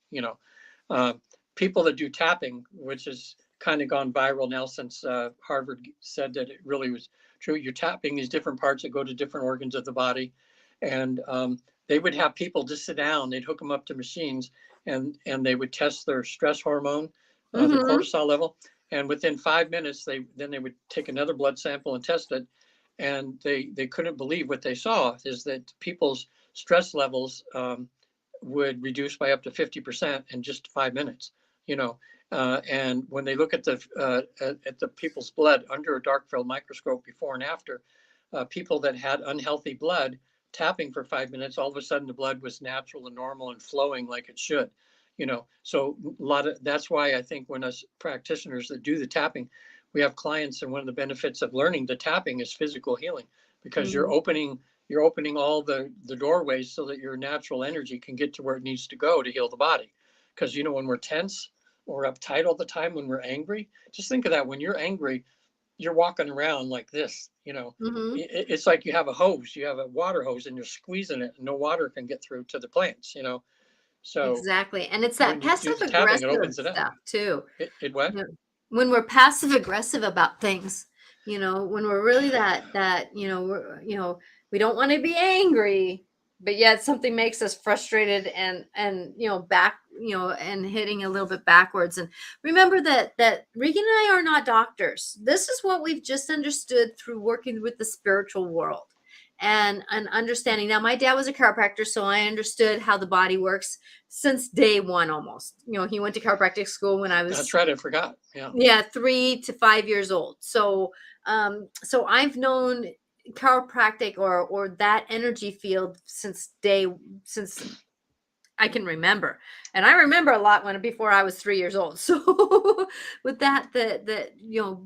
Uh, People that do tapping, which has kind of gone viral now since Harvard said that it really was true. You're tapping these different parts that go to different organs of the body. And they would have people just sit down, they'd hook them up to machines, and they would test their stress hormone, the cortisol level. And within 5 minutes, they would take another blood sample and test it. And they couldn't believe what they saw, is that people's stress levels would reduce by up to 50% in just 5 minutes. And when they look at the people's blood under a dark field microscope before and after, people that had unhealthy blood, tapping for 5 minutes, all of a sudden the blood was natural and normal and flowing like it should. So that's why I think when us practitioners that do the tapping, we have clients, and one of the benefits of learning the tapping is physical healing, because you're opening all the doorways so that your natural energy can get to where it needs to go to heal the body. Because when we're tense or uptight all the time, when we're angry, just think of that. When you're angry, you're walking around like this. It's like you have a hose, you have a water hose, and you're squeezing it, and no water can get through to the plants. So exactly. And it's that when you do passive the tapping, it aggressive opens it up. stuff too. It what? When we're passive aggressive about things, when we're really that we don't want to be angry, but yet something makes us frustrated and back, and hitting a little bit backwards. And remember that Regan and I are not doctors. This is what we've just understood through working with the spiritual world and understanding. Now, my dad was a chiropractor, so I understood how the body works since day one almost. He went to chiropractic school when I was— That's right, I forgot. Yeah, 3 to 5 years old. So I've known chiropractic or that energy field since I can remember. And I remember a lot before I was 3 years old. So with that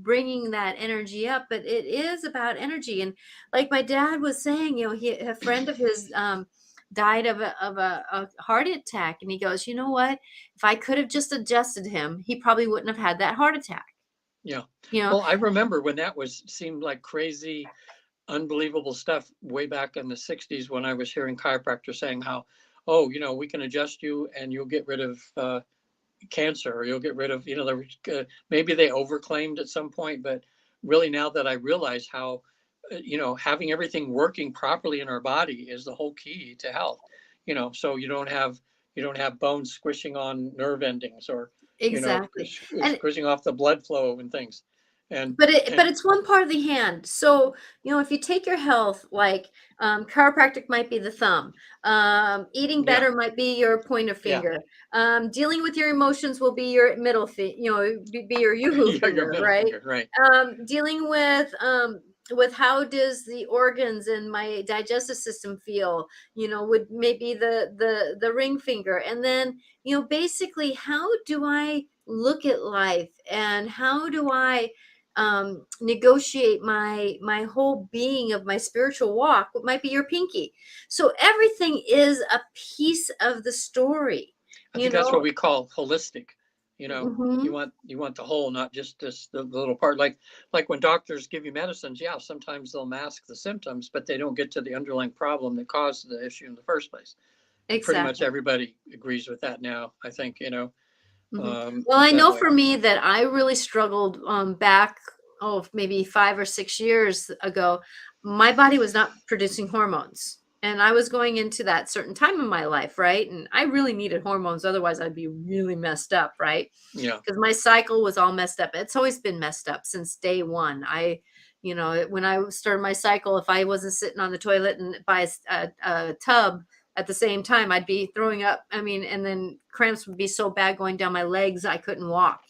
bringing that energy up, but it is about energy. And like my dad was saying, a friend of his died of a heart attack, and he goes, you know what? If I could have just adjusted him, he probably wouldn't have had that heart attack. Yeah. Well, I remember when that seemed like crazy, unbelievable stuff way back in the 60s, when I was hearing chiropractors saying how, we can adjust you and you'll get rid of cancer, or you'll get rid of, maybe they overclaimed at some point, but really now that I realize how, having everything working properly in our body is the whole key to health. So you don't have bones squishing on nerve endings, or Exactly. squishing off the blood flow and things. But it's one part of the hand. So, if you take your health, like chiropractic might be the thumb, eating better might be your pointer finger, dealing with your emotions will be your middle finger, be your yoo-hoo finger, right? Right. Dealing with how does the organs and my digestive system feel, would maybe the ring finger. And then, basically, how do I look at life, and how do I negotiate my whole being of my spiritual walk? What might be your pinky. So everything is a piece of the story. I think that's what we call holistic. You Mm-hmm. you want the whole, not just the little part. Like when doctors give you medicines, sometimes they'll mask the symptoms, but they don't get to the underlying problem that caused the issue in the first place. Exactly. Pretty much everybody agrees with that now, I think. Mm-hmm. Well, I know for me that I really struggled back, maybe 5 or 6 years ago. My body was not producing hormones. And I was going into that certain time in my life, right? And I really needed hormones. Otherwise, I'd be really messed up, right? Yeah. Because my cycle was all messed up. It's always been messed up since day one. When I started my cycle, if I wasn't sitting on the toilet and by a tub at the same time, I'd be throwing up. I mean, and then cramps would be so bad going down my legs, I couldn't walk,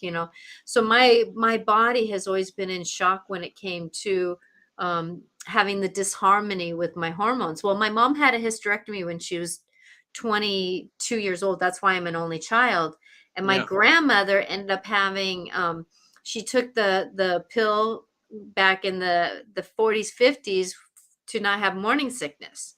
So my body has always been in shock when it came to having the disharmony with my hormones. Well, my mom had a hysterectomy when she was 22 years old. That's why I'm an only child. And my Yeah. grandmother ended up having, she took the pill back in the 40s, 50s to not have morning sickness.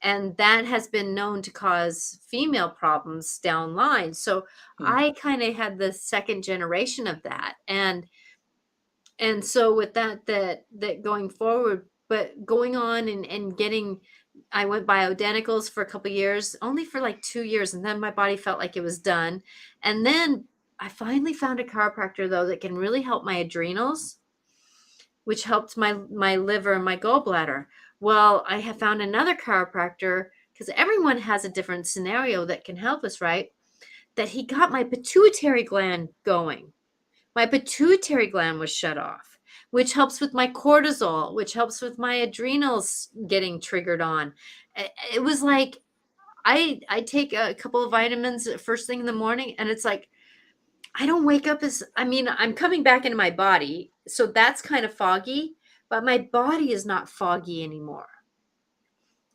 And that has been known to cause female problems down line. So I kind of had the second generation of that. And so with that going forward, but going on and getting, I went bioidenticals for a couple of years, only for like 2 years, and then my body felt like it was done. And then I finally found a chiropractor though that can really help my adrenals, which helped my liver and my gallbladder. Well, I have found another chiropractor because everyone has a different scenario that can help us, right? That he got my pituitary gland going. My pituitary gland was shut off, which helps with my cortisol, which helps with my adrenals getting triggered on. It was like I take a couple of vitamins first thing in the morning, and it's like I don't wake up I'm coming back into my body, so that's kind of foggy, but my body is not foggy anymore.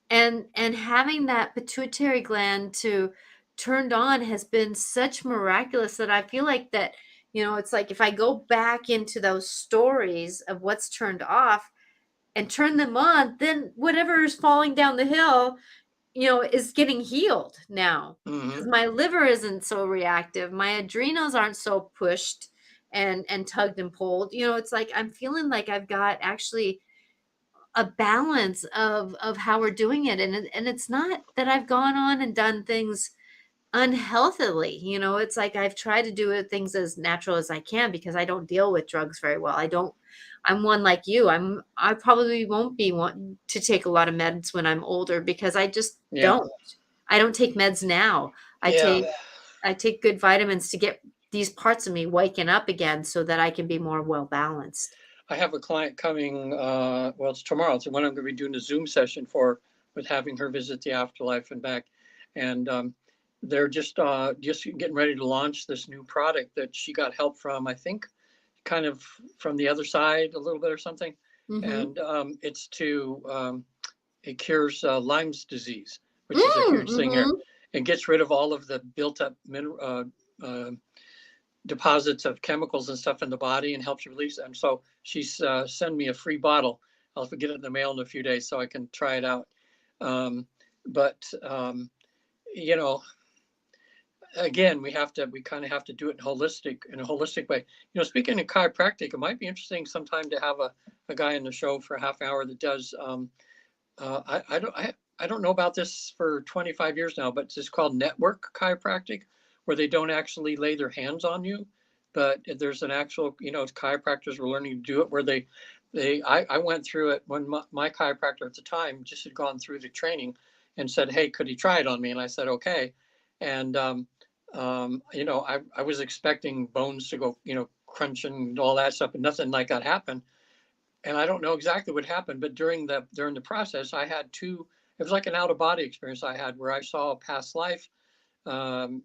And having that pituitary gland to turned on has been such miraculous that I feel like that, it's like if I go back into those stories of what's turned off and turn them on, then whatever is falling down the hill, is getting healed now. Mm-hmm. Because my liver isn't so reactive. My adrenals aren't so pushed and tugged and pulled. It's like I'm feeling like I've got actually a balance of how we're doing it. And it's not that I've gone on and done things unhealthily. It's like I've tried to do things as natural as I can because I don't deal with drugs very well. I'm one like you. I probably won't be one to take a lot of meds when I'm older because I just Yeah. don't. I don't take meds now. I Yeah. take good vitamins to get these parts of me waking up again so that I can be more well balanced. I have a client coming, well, it's tomorrow. It's when I'm going to be doing a Zoom session with having her visit the afterlife and back. And they're just getting ready to launch this new product that she got help from, I think, kind of from the other side a little bit or something. Mm-hmm. And it cures Lyme's disease, which is a huge thing here. It gets rid of all of the built up deposits of chemicals and stuff in the body and helps you release them. So she's sent me a free bottle. I'll get it in the mail in a few days so I can try it out. But you know, again, we kind of have to do it in a holistic way. Speaking of chiropractic, it might be interesting sometime to have a guy in the show for a half hour that does. I don't know about this for 25 years now, but it's called network chiropractic, where they don't actually lay their hands on you, but there's an actual, chiropractors were learning to do it where I went through it when my chiropractor at the time just had gone through the training and said, hey, could he try it on me? And I said, okay. And, I was expecting bones to go, crunching and all that stuff, but nothing like that happened. And I don't know exactly what happened, but during the process, I had it was like an out of body experience I had where I saw a past life, and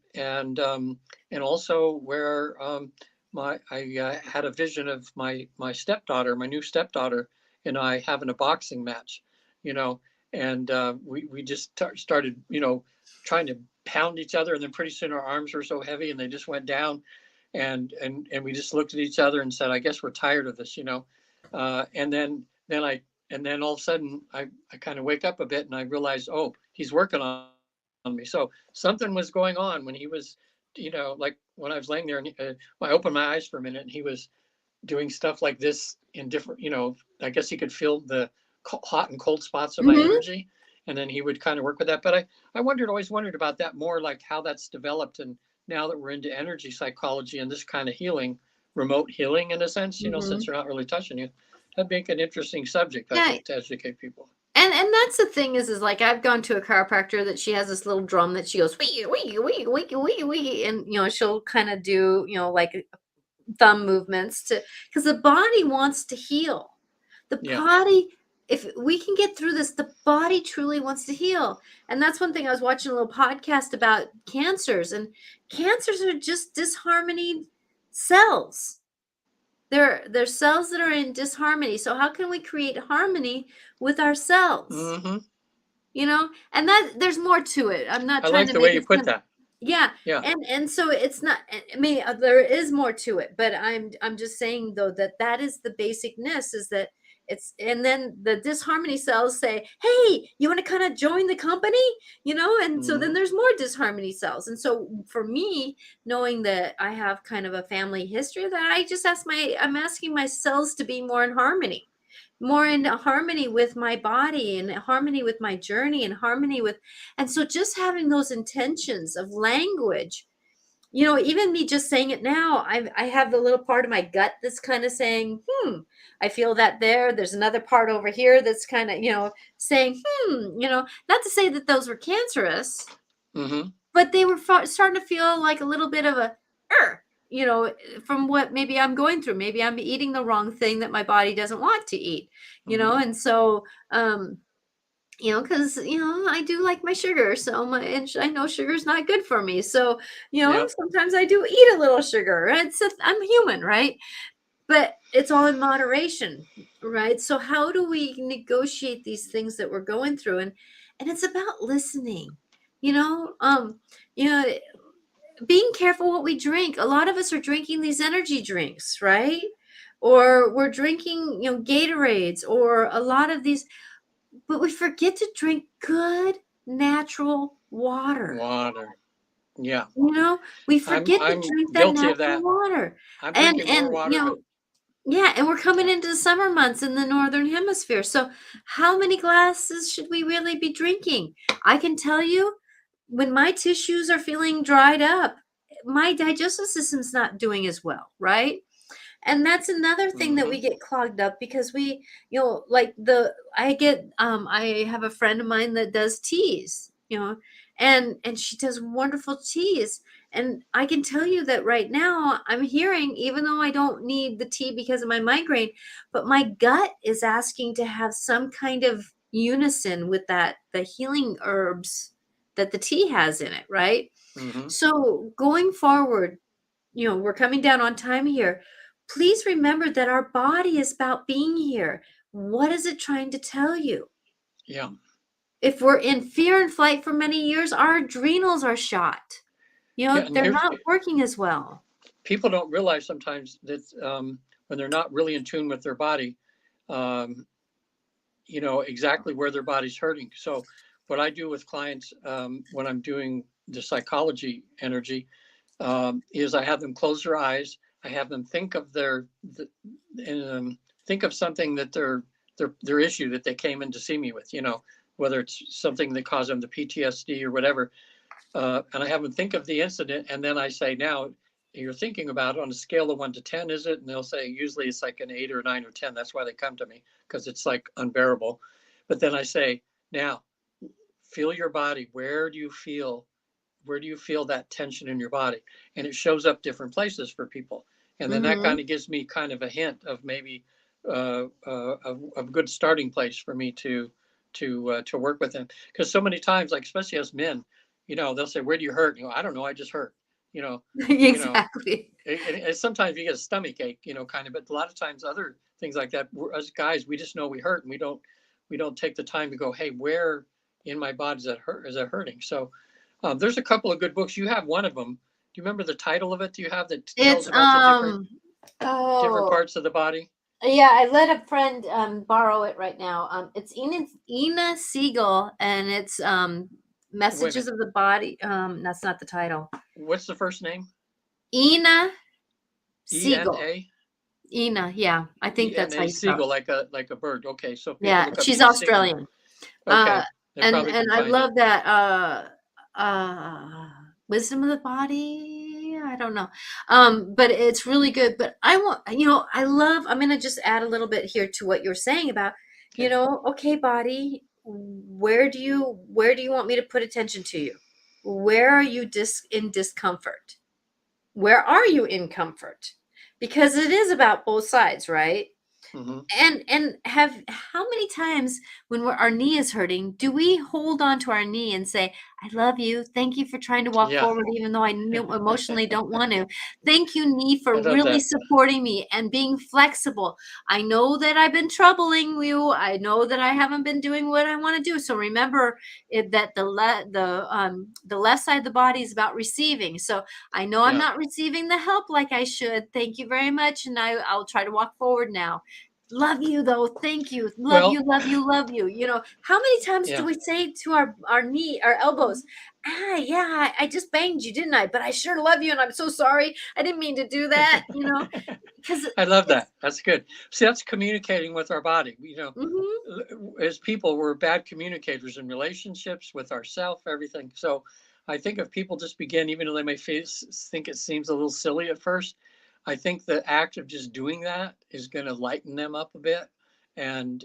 also where I had a vision of my stepdaughter, my new stepdaughter, and I having a boxing match, and we just started, trying to pound each other, and then pretty soon our arms were so heavy and they just went down, and we just looked at each other and said, I guess we're tired of this, and then all of a sudden I kind of wake up a bit and I realized, oh, he's working on me. So something was going on when he was, like when I was laying there and I opened my eyes for a minute and he was doing stuff like this in different, I guess he could feel the hot and cold spots of my Mm-hmm. energy. And then he would kind of work with that. But I always wondered about that more, like how that's developed. And now that we're into energy psychology and this kind of healing, remote healing in a sense, Mm-hmm. since you're not really touching you, that'd make an interesting subject, I Yeah. think, to educate people. And that's the thing is like I've gone to a chiropractor that she has this little drum that she goes wee wee wee wee wee wee, and she'll kind of do like thumb movements to because the body wants to heal. The Yeah. body, if we can get through this, the body truly wants to heal. And that's one thing I was watching a little podcast about cancers, and cancers are just disharmony cells. They're cells that are in disharmony. So how can we create harmony with our cells? Mm-hmm. And that there's more to it. I'm not I trying like to the make way you it put sound. that. Yeah, Yeah. and so it's not. I mean, there is more to it, but I'm just saying though that is the basicness is that it's, and then the disharmony cells say, "Hey, you want to kind of join the company?" And so then Mm-hmm. there's more disharmony cells, and so for me, knowing that I have kind of a family history, that I'm asking my cells to be more in harmony, more in harmony with my body and harmony with my journey and harmony with, and so just having those intentions of language, even me just saying it now, I have the little part of my gut that's kind of saying, I feel that there's another part over here that's kind of, saying, not to say that those were cancerous, Mm-hmm. but they were starting to feel like a little bit of a, "Er," from what maybe I'm going through. Maybe I'm eating the wrong thing that my body doesn't want to eat, Mm-hmm. and so, because, I do like my sugar. So and I know sugar's not good for me. So, Yeah. sometimes I do eat a little sugar. I'm human, right? But it's all in moderation, right? So how do we negotiate these things that we're going through? And it's about listening, you know, um, you know, being careful what we drink. A lot of us are drinking these energy drinks, right? Or we're drinking, Gatorades or a lot of these, but we forget to drink good natural water. Water. Yeah. We I'm forget to I'm drink that guilty of natural that. water. I'm And drinking more and water, but yeah, and we're coming yeah. into the summer months in the northern hemisphere. So how many glasses should we really be drinking? I can tell you, when my tissues are feeling dried up, my digestive system's not doing as well, right? And that's another thing that Mm-hmm. we get clogged up because we, like I have a friend of mine that does teas, and she does wonderful teas. And I can tell you that right now I'm hearing, even though I don't need the tea because of my migraine, but my gut is asking to have some kind of unison with the healing herbs that the tea has in it, right? Mm-hmm. So going forward, we're coming down on time here. Please remember that our body is about being here. What is it trying to tell you? Yeah. If we're in fear and flight for many years, our adrenals are shot. Yeah. And They're here's not working as well. people don't realize sometimes that when they're not really in tune with their body, um, exactly where their body's hurting. So what I do with clients when I'm doing the psychology energy is I have them close their eyes. I have them think of think of something that their issue that they came in to see me with, whether it's something that caused them the PTSD or whatever. And I have them think of the incident, and then I say, now you're thinking about it on a scale of 1 to 10, is it? And they'll say, usually it's like an 8 or 9 or 10. That's why they come to me, because it's like unbearable. But then I say, now feel your body. Where do you feel that tension in your body? And it shows up different places for people. And then that Mm-hmm. kind of gives me kind of a hint of maybe a good starting place for me to work with them. Because so many times, like especially as men, they'll say, "Where do you hurt?" I don't know. I just hurt. You know, you know. Exactly. And sometimes you get a stomach ache, kind of. But a lot of times, other things like that. As guys, we just know we hurt, and we don't take the time to go, "Hey, where in my body is that hurt? Is that hurting?" So there's a couple of good books. You have one of them. Do you remember the title of it? Do you have that tells It's about the different oh parts of the body? yeah, I let a friend borrow it right now. It's Ina Siegel, and it's Wait a Messages minute. of the Body. That's not the title. What's the first name? Ina E N Siegel. A Ina, yeah, I think E N that's how A you spell it. Siegel, like a bird. Okay, so if people Yeah, look up she's Ina Siegel. Australian. Uh, Okay, they and probably can and I find it. love that Wisdom of the Body. I don't know. But it's really good. But I want, I'm gonna just add a little bit here to what you're saying about You Okay. know, okay, body, where do you want me to put attention to you? Where are you in discomfort? Where are you in comfort? Because it is about both sides, right? Hmm. And have how many times when our knee is hurting do we hold on to our knee and say, I love you, thank you for trying to walk Yeah. forward even though I emotionally don't want to. Thank you, knee, I for love really that. supporting me and being flexible. I know that I've been troubling you. I know that I haven't been doing what I want to do. So remember that the left side of the body is about receiving. So I know I'm Yeah. not receiving the help like I should. Thank you very much, and I'll try to walk forward now. Love you though. Thank you. Love you, Well, love you, love you. You know, how many times do yeah. we say to our elbows, yeah, I just banged you, didn't I? But I sure love you and I'm so sorry. I didn't mean to do that, because I love it's that. That's good. See, that's communicating with our body. mhm, As people, we're bad communicators in relationships with ourself, everything. So I think if people just begin, even though they may think it seems a little silly at first, I think the act of just doing that is going to lighten them up a bit. And,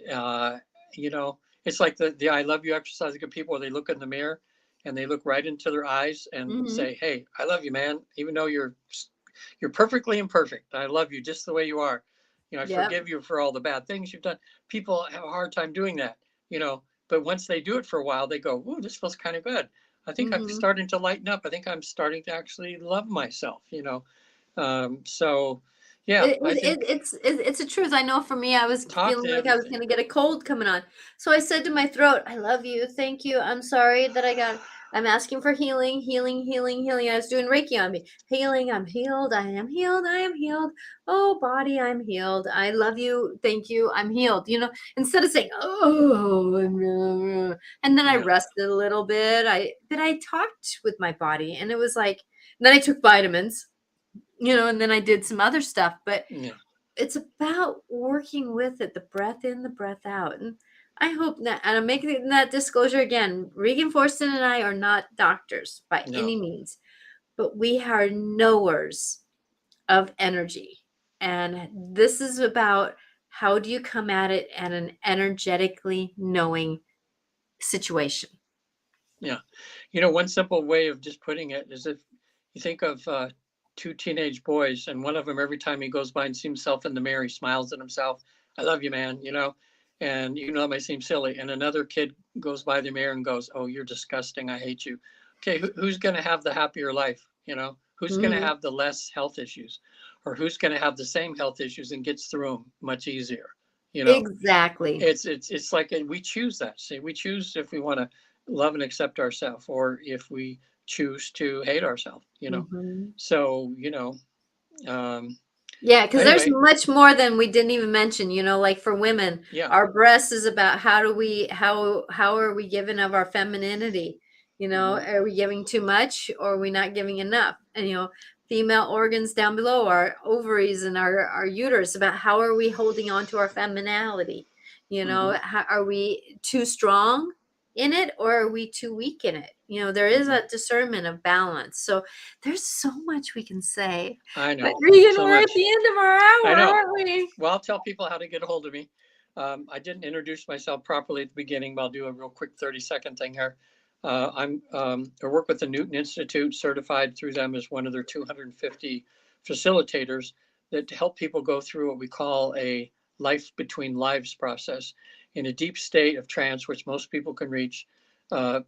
it's like the I love you exercise. Good people, where they look in the mirror and they look right into their eyes and mhm. say, hey, I love you, man, even though you're perfectly imperfect. I love you just the way you are. I Yep. forgive you for all the bad things you've done. People have a hard time doing that, but once they do it for a while, they go, "Ooh, this feels kind of good. I think I'm Mhm. starting to lighten up. I think I'm starting to actually love myself." So, yeah, I think It's a truth. I know for me, I was talk feeling to like I was everything. gonna get a cold coming on. So I said to my throat, I love you, thank you. I'm sorry that I'm asking for healing, healing, healing, healing. I was doing Reiki on me. Healing, I'm healed, I am healed, I am healed. Oh, body, I'm healed. I love you, thank you, I'm healed. Instead of saying, oh, and then I Yeah, rested a little bit. I talked with my body, and it was like, then I took vitamins, and then I did some other stuff, but yeah, it's about working with it, the breath in, the breath out. And I hope that, and I'm making that disclosure again, Regan Forston and I are not doctors by no, any means, but we are knowers of energy. And this is about how do you come at it at an energetically knowing situation. yeah. One simple way of just putting it is if you think of two teenage boys, and one of them, every time he goes by and sees himself in the mirror, he smiles at himself. I love you, man. And it may seem silly. And another kid goes by the mirror and goes, "Oh, you're disgusting. I hate you." Okay, who's going to have the happier life? Who's going to Mhm. have the less health issues, or who's going to have the same health issues and gets through them much easier? You know, Exactly. it's like we choose that. See, we choose if we want to love and accept ourselves, or if we choose to hate ourselves. Mhm. So, um, Yeah, because there's anyway, much more than we didn't even mention, like for women, yeah. our breasts is about how are we giving of our femininity? Hmm. Are we giving too much or are we not giving enough? And female organs down below, our ovaries and our uterus, about how are we holding on to our femininity? Hmm. How, are we too strong in it or are we too weak in it? There is Hmm. a discernment of balance. So there's so much we can say. I But know Regan, so we're at much. the end of our I hour, know. aren't we? Well, I'll tell people how to get a hold of me. I didn't introduce myself properly at the beginning, but I'll do a real quick 30-second thing here. I work with the Newton Institute, certified through them as one of their 250 facilitators that to help people go through what we call a life between lives process. In a deep state of trance, which most people can reach,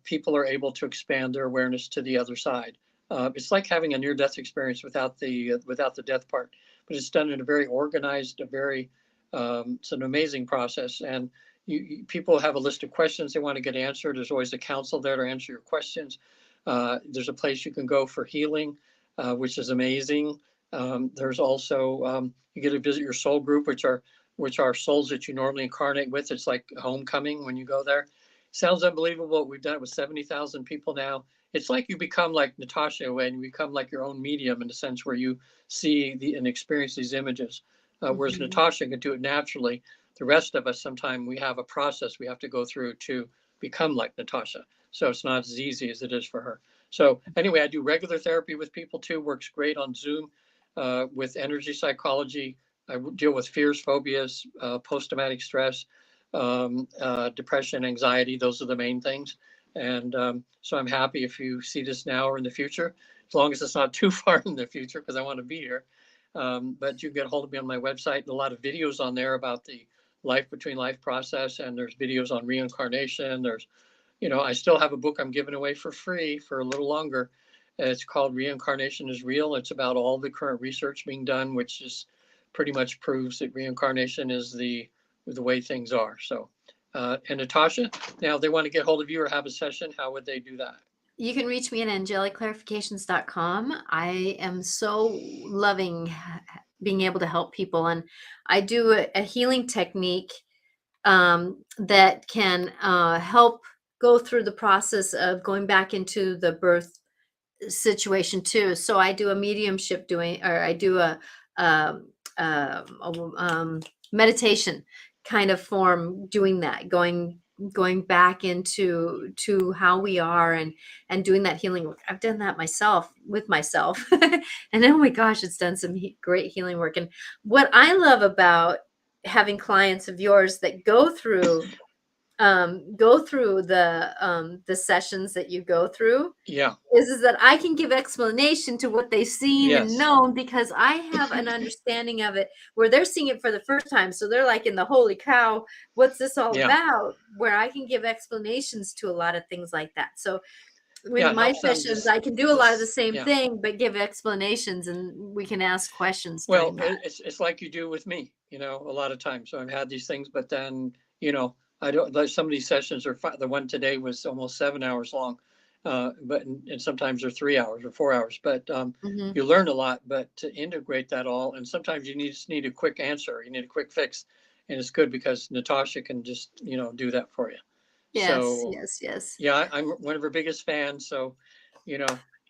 people are able to expand their awareness to the other side. It's like having a near-death experience without the death part, but it's done in a very organized, it's an amazing process. And people have a list of questions they want to get answered. There's always a counsel there to answer your questions. There's a place you can go for healing, which is amazing. There's also you get to visit your soul group, which are souls that you normally incarnate with. It's like homecoming when you go there. Sounds unbelievable. We've done it with 70,000 people now. It's like you become like Natasha, and you become like your own medium in a sense where you see and experience these images. Whereas Mhm. Natasha can do it naturally. The rest of us, sometimes we have a process we have to go through to become like Natasha. So it's not as easy as it is for her. So anyway, I do regular therapy with people too. Works great on Zoom with energy psychology. I deal with fears, phobias, post-traumatic stress, depression, anxiety. Those are the main things. And so I'm happy if you see this now or in the future, as long as it's not too far in the future, because I want to be here. But you can get a hold of me on my website. A lot of videos on there about the life between life process, and there's videos on reincarnation. There's, I still have a book I'm giving away for free for a little longer. It's called Reincarnation is Real. It's about all the current research being done, which is pretty much proves that reincarnation is the way things are. So, and Natasha, now if they want to get hold of you or have a session, how would they do that? You can reach me at angelicclarifications.com. I am so loving being able to help people. And I do a healing technique that can help go through the process of going back into the birth situation too. So I do a mediumship I do a meditation kind of form doing that, going back into how we are and doing that healing work. I've done that myself with myself and oh my gosh, it's done some great healing work. And what I love about having clients of yours that go through the sessions that you go through, Yeah. is that I can give explanation to what they've seen and Yes. known, because I have an understanding of it where they're seeing it for the first time. So they're like in the holy cow, what's this all Yeah. about? Where I can give explanations to a lot of things like that. So with Yeah, it my helps them sessions, I can do a lot of the same yeah. thing, but give explanations and we can ask questions Well, during that. it's like you do with me, a lot of times. So I've had these things, but then, I don't, like some of these sessions are, the one today was almost 7 hours long. But, and sometimes they're 3 hours or 4 hours, but Mhm. you learn a lot, but to integrate that all, and sometimes you just need a quick answer, you need a quick fix. And it's good because Natasha can just, do that for you. Yes, So yes, yes. yeah, I'm one of her biggest fans. So,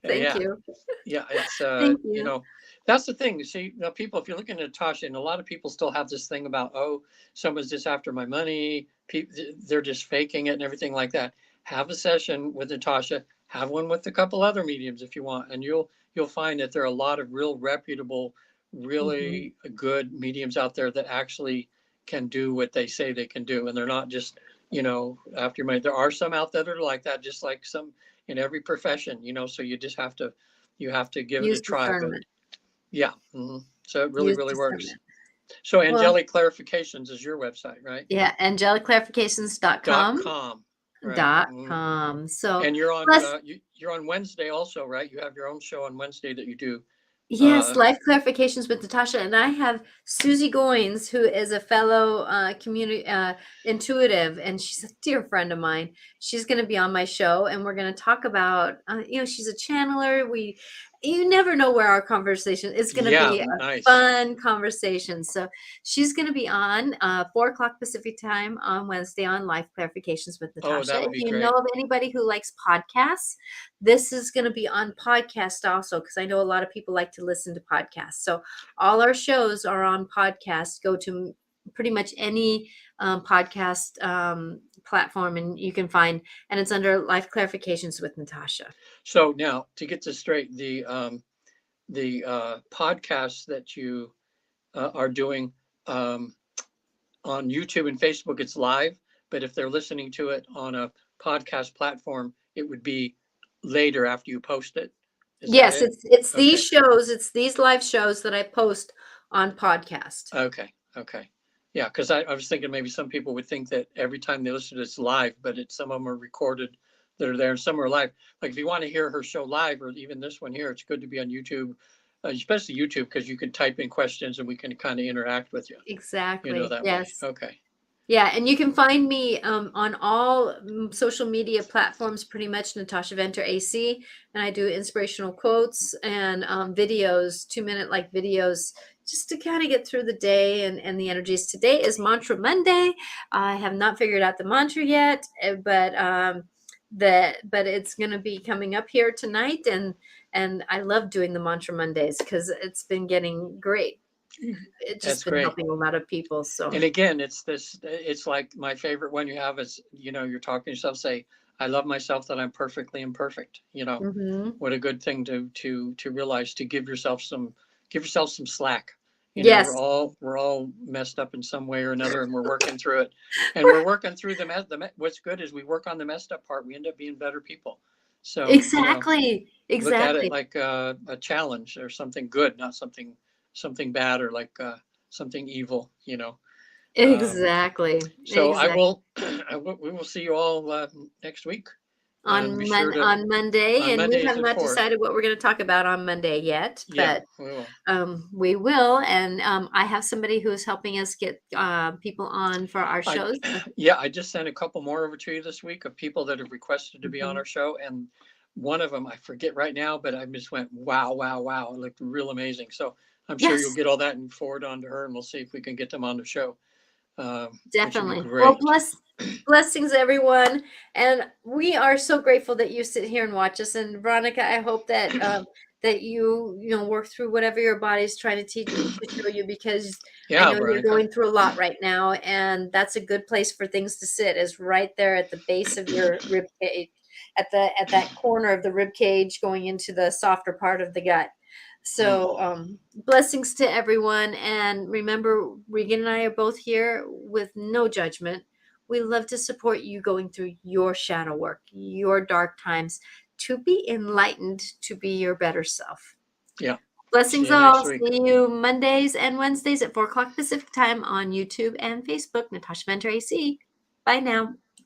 Thank yeah, you. yeah, it's Thank you. that's the thing. You see, people, if you're looking at Natasha, and a lot of people still have this thing about, oh, someone's just after my money, they're just faking it and everything like that. Have a session with Natasha, have one with a couple other mediums if you want, and you'll find that there are a lot of real reputable, Mhm. really good mediums out there that actually can do what they say they can do, and they're not just, after your money. There are some out there that are like that, just like some in every profession, so you just have to give it a Use try. But discernment. yeah, so it really, Use really works. discernment. So Well, Angelic Clarifications is your website, right? yeah, angelicclarifications.com. .com, right? So And you're on plus, you're on Wednesday also, right? You have your own show on Wednesday that you do. yes, life clarifications with Natasha, and I have Susie Goins, who is a fellow community intuitive, and she's a dear friend of mine. She's going to be on my show, and we're going to talk about, she's a channeler. You never know where our conversation is going to Yeah, be. A nice. fun conversation. So she's going to be on 4 o'clock Pacific time on Wednesday on Life Clarifications with Natasha. Oh, that would If be you great. know of anybody who likes podcasts, this is going to be on podcast also, because I know a lot of people like to listen to podcasts. So all our shows are on podcast. Go to pretty much any podcast platform and you can find, and it's under Life Clarifications with Natasha. So now to get this straight, the podcasts that you are doing on YouTube and Facebook, it's live. But if they're listening to it on a podcast platform, it would be later after you post it. Is that Yes, it? it's Okay. it's these live shows that I post on podcast. Okay. Okay. Yeah, because I was thinking maybe some people would think that every time they listen to it's live, but some of them are recorded that are there and some are live. Like if you want to hear her show live or even this one here, it's good to be on YouTube, especially YouTube, because you can type in questions and we can kind of interact with you, Exactly. that way. Yes. Okay. Yeah, and you can find me on all social media platforms, pretty much Natasha Venter AC, and I do inspirational quotes and videos, 2-minute like videos, just to kind of get through the day and the energies. Today is Mantra Monday. I have not figured out the mantra yet, but it's going to be coming up here tonight, and I love doing the Mantra Mondays because it's been getting great. It's That's just been great. helping a lot of people. So. And again, it's like my favorite one you have is, you're talking to yourself, say, I love myself that I'm perfectly imperfect. Mhm. What a good thing to realize, to give yourself some slack, You know, Yes. we're all messed up in some way or another, and we're working through it. And we're working through what's good is we work on the messed up part. We end up being better people. So, you know, Exactly. look at it Exactly. like a challenge or something good, not something bad or like something evil, you know. Exactly. So I Exactly. will, we will see you all next week, and be sure to On Monday, on and we Mondays have at not 4. decided what we're going to talk about on Monday yet, Yeah, but we will. we will. And I have somebody who's helping us get people on for our I shows. yeah, I just sent a couple more over to you this week of people that have requested to be on Mhm. our show, and one of them I forget right now, but I just went wow, wow, wow! It looked real amazing. So I'm sure you'll Yes, get all that and forward on to her, and we'll see if we can get them on the show, which would be definitely. Well, great. blessings, everyone. And we are so grateful that you sit here and watch us. And Veronica, I hope that that you know work through whatever your body's trying to teach to show you, because I Yeah, know you're Veronica. going through a lot right now, and that's a good place for things to sit, is right there at the base of your rib cage, at that corner of the rib cage going into the softer part of the gut. Mm, So, blessings to everyone. And remember, Regan and I are both here with no judgment. We love to support you going through your shadow work, your dark times, to be enlightened, to be your better self. yeah. See Blessings you next all. week. See you Mondays and Wednesdays at 4 o'clock Pacific time on YouTube and Facebook. Natasha Venter AC. Bye now.